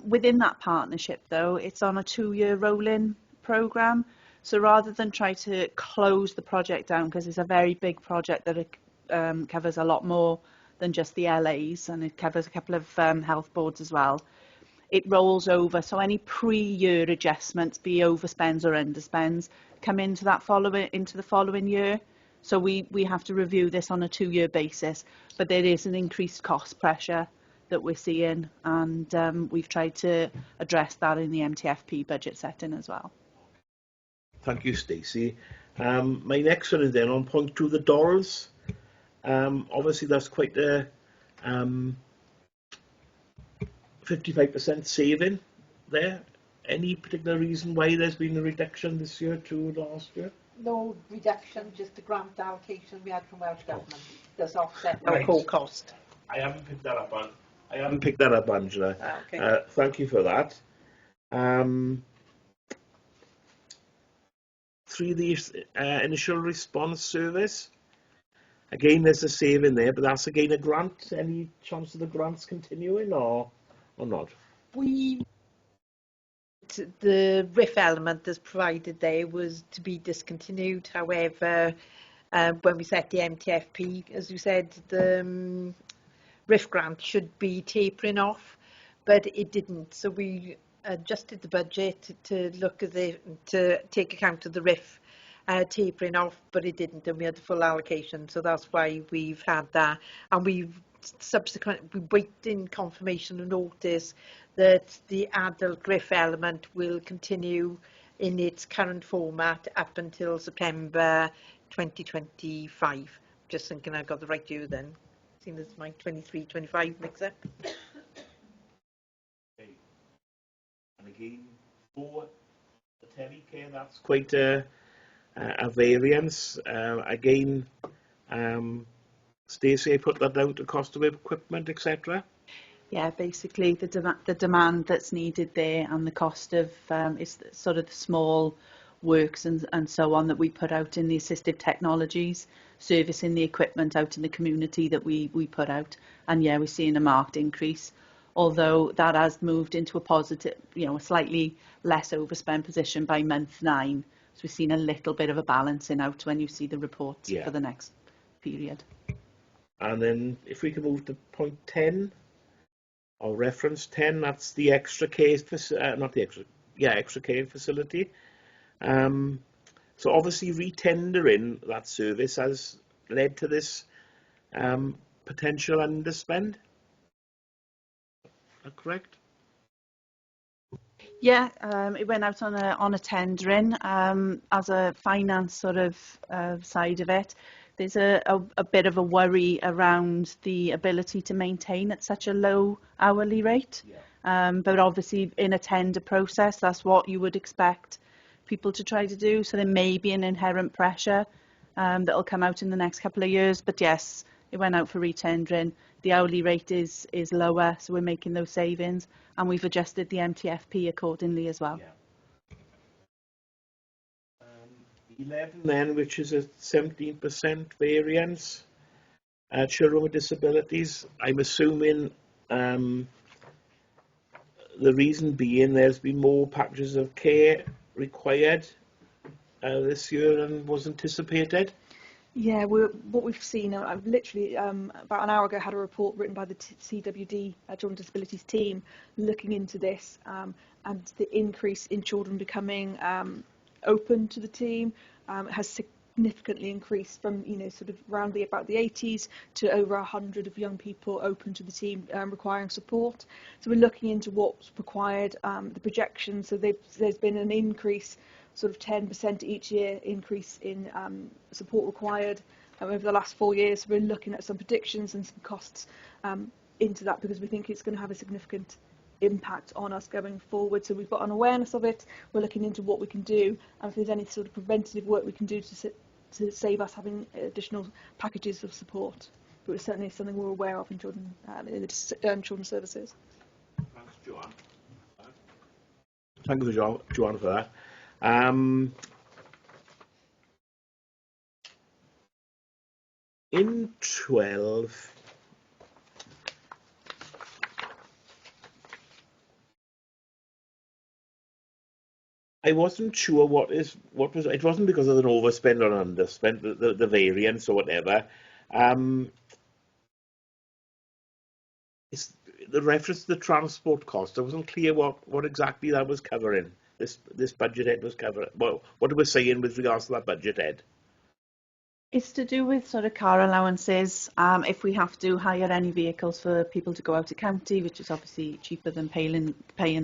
S10: Within that partnership, though, it's on a 2-year rolling programme. So rather than try to close the project down, because it's a very big project that covers a lot more than just the LAs, and it covers a couple of health boards as well. It rolls over, so any pre-year adjustments, be overspends or underspends, come into the following year. So we have to review this on a 2-year basis, but there is an increased cost pressure that we're seeing, and we've tried to address that in the MTFP budget setting as well.
S1: Thank you, Stacey. My next one is then on point 2, the dolls. Obviously, that's quite a 55% saving there. Any particular reason why there's been a reduction this year to last year?
S2: No reduction, just the grant allocation we had from Welsh Government does offset
S1: Right.
S2: our core cost.
S1: I haven't picked that up, Angela.
S2: Okay.
S1: Thank you for that. 3, the initial response service. Again, there's a saving there, but that's again a grant. Any chance of the grants continuing or not?
S2: The RIF element that's provided there was to be discontinued. However, when we set the MTFP, as you said, the RIF grant should be tapering off, but it didn't. So we adjusted the budget to look at to take account of the RIF tapering off, but it didn't, and we had the full allocation. So that's why we've had that, and we've subsequently waiting confirmation and notice that the adult RIF element will continue in its current format up until September 2025. Just thinking I got the right year then, seeing as my 23-25 mix up.
S1: Okay. And again, for the telecare, that's quite a variance. Again, Stacey, I put that down to cost of equipment, etc.
S10: Yeah, basically the demand that's needed there and the cost of it's sort of the small works and so on that we put out in the assistive technologies, servicing the equipment out in the community that we put out. And yeah, we're seeing a marked increase, although that has moved into a positive, a slightly less overspend position by month 9. So we've seen a little bit of a balancing out when you see the reports for the next period.
S1: And then if we can move to point 10, or reference 10, that's the extra care, extra care facility. So obviously retendering that service has led to this potential underspend. Is that correct?
S10: Yeah, it went out on a tendering as a finance sort of side of it. There's a bit of a worry around the ability to maintain at such a low hourly rate. But obviously in a tender process, that's what you would expect people to try to do. So there may be an inherent pressure that'll come out in the next couple of years. But yes, it went out for retendering. The hourly rate is lower, so we're making those savings, and we've adjusted the MTFP accordingly as well.
S1: 11 then, which is a 17% variance. Children with disabilities, I'm assuming the reason being there's been more packages of care required this year than was anticipated.
S9: Yeah, what we've seen, I've literally about an hour ago had a report written by the CWD Children with Disabilities team looking into this and the increase in children becoming open to the team has significantly increased from sort of around about the 80s to over 100 of young people open to the team requiring support. So we're looking into what's required, the projections. So there's been an increase, sort of 10% each year increase in support required over the last 4 years. So we're looking at some predictions and some costs into that because we think it's going to have a significant impact on us going forward. So we've got an awareness of it. We're looking into what we can do, and if there's any sort of preventative work we can do to save us having additional packages of support. But it's certainly something we're aware of in children in the children's services.
S1: Thanks, Joanne. Thank you, Joanne, for that. In 12, I wasn't sure what was. It wasn't because of an overspend or an underspend, the variance or whatever. It's the reference to the transport cost. I wasn't clear what exactly that was covering. This budget head was covering. Well, what it was saying with regards to that budget head.
S10: It's to do with sort of car allowances. If we have to hire any vehicles for people to go out to county, which is obviously cheaper than paying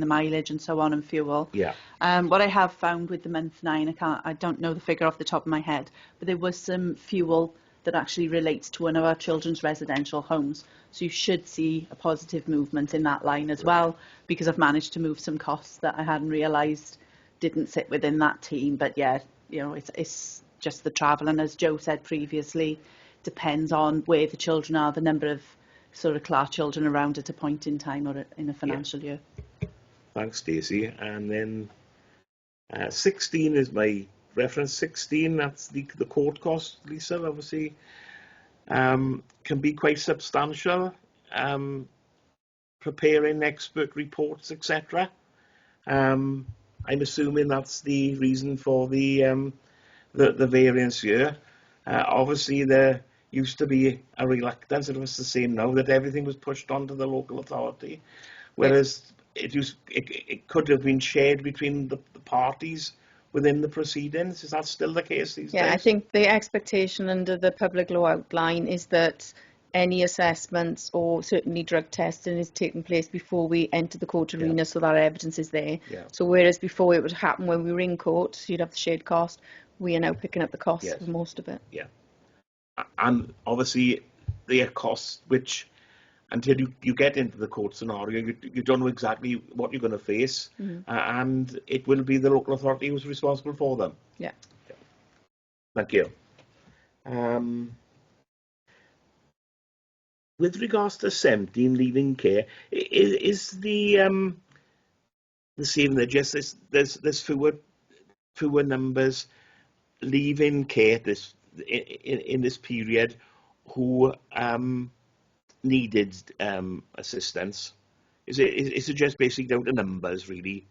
S10: the mileage and so on and fuel.
S1: Yeah.
S10: What I have found with the month 9, I don't know the figure off the top of my head, but there was some fuel that actually relates to one of our children's residential homes. So you should see a positive movement in that line as well, because I've managed to move some costs that I hadn't realised didn't sit within that team. But yeah, it's just the travel, and as Joe said previously, depends on where the children are, the number of sort of class children around at a point in time or in a financial year.
S1: Thanks, Stacey. And then 16 is my reference. 16, that's the court cost, Lisa, obviously can be quite substantial, preparing expert reports, etc. I'm assuming that's the reason for the variance here. Obviously, there used to be a reluctance, it was the same now, that everything was pushed onto the local authority, whereas it could have been shared between the parties within the proceedings. Is that still the case these days?
S8: Yeah, I think the expectation under the public law outline is that any assessments or certainly drug testing is taking place before we enter the court arena, so that evidence is there.
S1: Yeah.
S8: So whereas before it would happen when we were in court, you'd have the shared cost, we are now picking up the costs for most of it. Yeah.
S1: And obviously there are costs which, until you get into the court scenario, you don't know exactly what you're going to face, and it will be the local authority who's responsible for them.
S8: Yeah.
S1: Thank you. With regards to 17, leaving care, is the same there? Just there's fewer numbers leaving care in this period who needed assistance? Is it just basically down to numbers, really?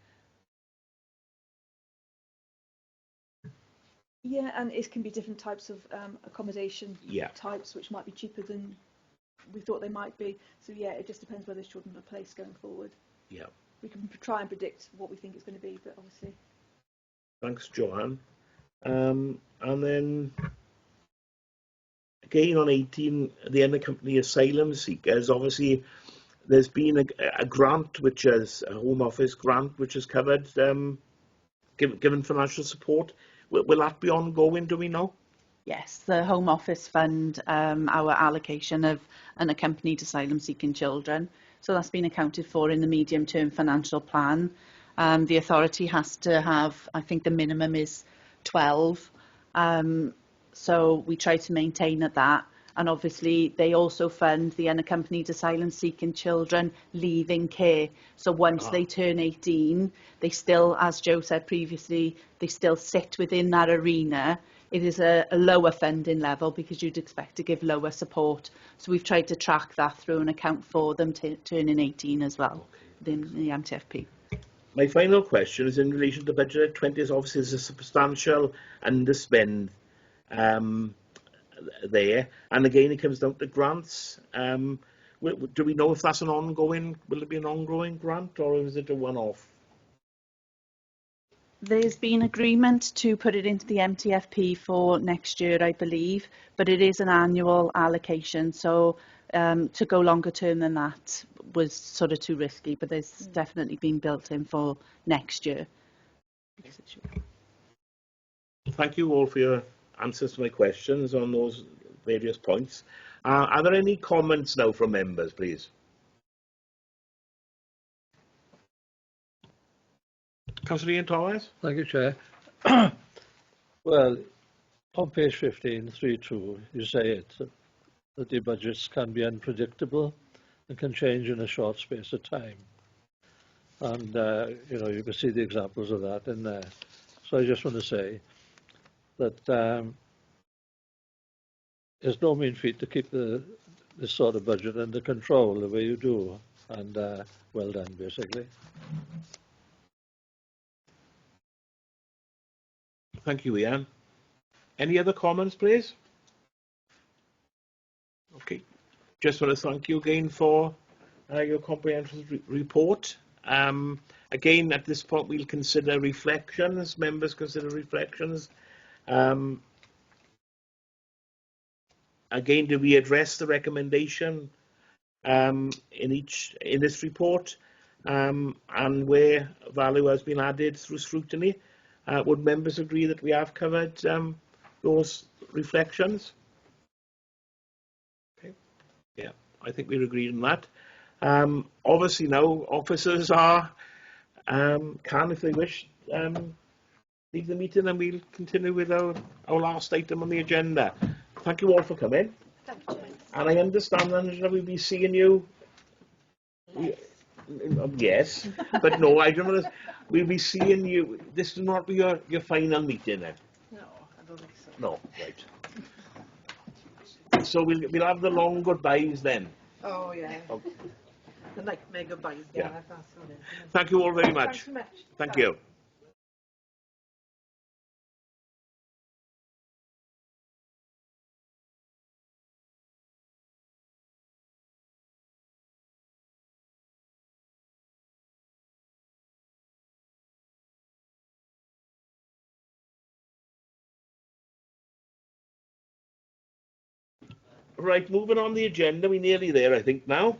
S9: Yeah, and it can be different types of accommodation types, which might be cheaper than we thought they might be. So yeah, it just depends where those children are placed going forward.
S1: Yeah.
S9: We can try and predict what we think it's going to be, but obviously.
S1: Thanks, Joanne. And then again on 18, the unaccompanied asylum seekers. Obviously, there's been a grant, which is a Home Office grant, which has covered given financial support. Will that be ongoing? Do we know?
S10: Yes, the Home Office fund our allocation of unaccompanied asylum-seeking children. So that's been accounted for in the medium-term financial plan. The authority has to have, I think the minimum is 12. So we try to maintain at that. And obviously they also fund the unaccompanied asylum-seeking children leaving care. So once they turn 18, they still, as Joe said previously, they still sit within that arena. It is a lower funding level because you'd expect to give lower support. So we've tried to track that through and account for them turning 18 as well within the MTFP.
S1: My final question is in relation to the budget. 20 is obviously a substantial underspend there, and again it comes down to grants. Do we know if that's an ongoing? Will it be an ongoing grant, or is it a one-off?
S10: There's been agreement to put it into the MTFP for next year, I believe, but it is an annual allocation. So to go longer term than that was sort of too risky, but there's definitely been built in for next year.
S1: Thank you all for your answers to my questions on those various points. Are there any comments now from members, please? Councillor Ian Thomas.
S7: Thank you, Chair. Well, on page 15, 3.2, you say it, that the budgets can be unpredictable and can change in a short space of time. And, you can see the examples of that in there. So I just want to say that it's no mean feat to keep this sort of budget under control the way you do. And well done, basically.
S1: Thank you, Ian. Any other comments, please? Okay. Just want to thank you again for your comprehensive report. Again, at this point, we'll consider reflections. Members consider reflections. Again, do we address the recommendation in this report, and where value has been added through scrutiny? Would members agree that we have covered those reflections? Okay. Yeah, I think we're agreed on that. Obviously now officers can, if they wish, leave the meeting, and we'll continue with our last item on the agenda. Thank you all for coming.
S3: Thank you, James.
S1: And I understand, Angela, we'll be seeing you. Yes, but no, I don't know. We'll be seeing you. This will not be your final meeting then.
S2: No, I don't think so.
S1: No, right. So we'll have the long goodbyes then.
S2: Oh yeah.
S1: Okay.
S2: The nightmare goodbyes.
S1: Yeah.
S2: That's what it is.
S1: Thank you all very much.
S2: Thanks so much.
S1: Thank you. Right, moving on the agenda, we're nearly there, I think, now.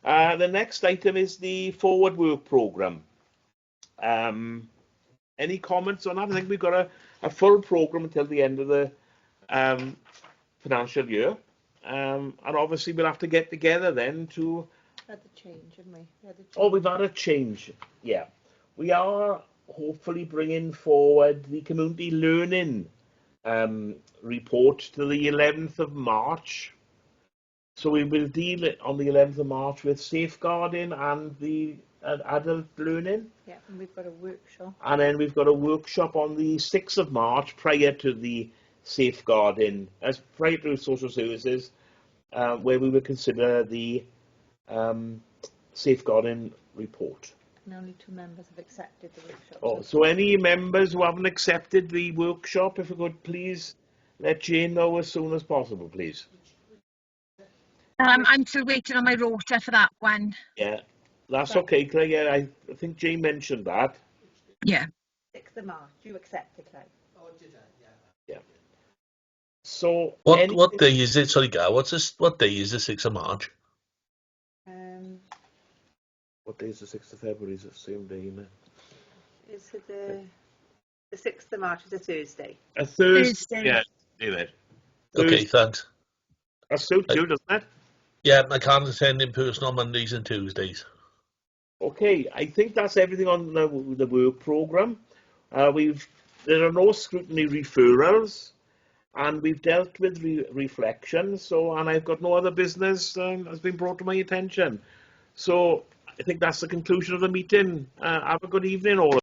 S1: The next item is the forward work programme. Any comments on that? I think we've got a full programme until the end of the financial year. And obviously we'll have to get together then to...
S2: Had the change, haven't we?
S1: Oh, we've had a change, yeah. We are hopefully bringing forward the community learning report to the 11th of March. So we will deal on the 11th of March with safeguarding and the adult learning.
S2: Yeah, and we've got a workshop.
S1: And then we've got a workshop on the 6th of March prior to the safeguarding, prior to social services, where we will consider the safeguarding report.
S2: And only 2 members have accepted the workshop.
S1: Oh, so any members who haven't accepted the workshop, if you could please let Jane know as soon as possible, please.
S4: I'm still waiting on my rota for that one.
S1: Yeah, that's okay, Claire. Yeah, I think Jane mentioned that.
S4: Yeah.
S2: 6th of March, you accepted, Claire.
S1: Yeah. So
S6: what day is it? Sorry, Gar. What day is the 6th of March?
S1: What day is the 6th of February? Is it the same day, isn't it?
S2: Is it the 6th of March is a Thursday?
S1: A Thursday. Yeah, David.
S6: Okay, thanks.
S1: That suits you, doesn't it?
S6: Yeah, I can't attend in person on Mondays and Tuesdays.
S1: Okay, I think that's everything on the work programme. There are no scrutiny referrals, and we've dealt with reflections. And I've got no other business has been brought to my attention. So I think that's the conclusion of the meeting. Have a good evening, all.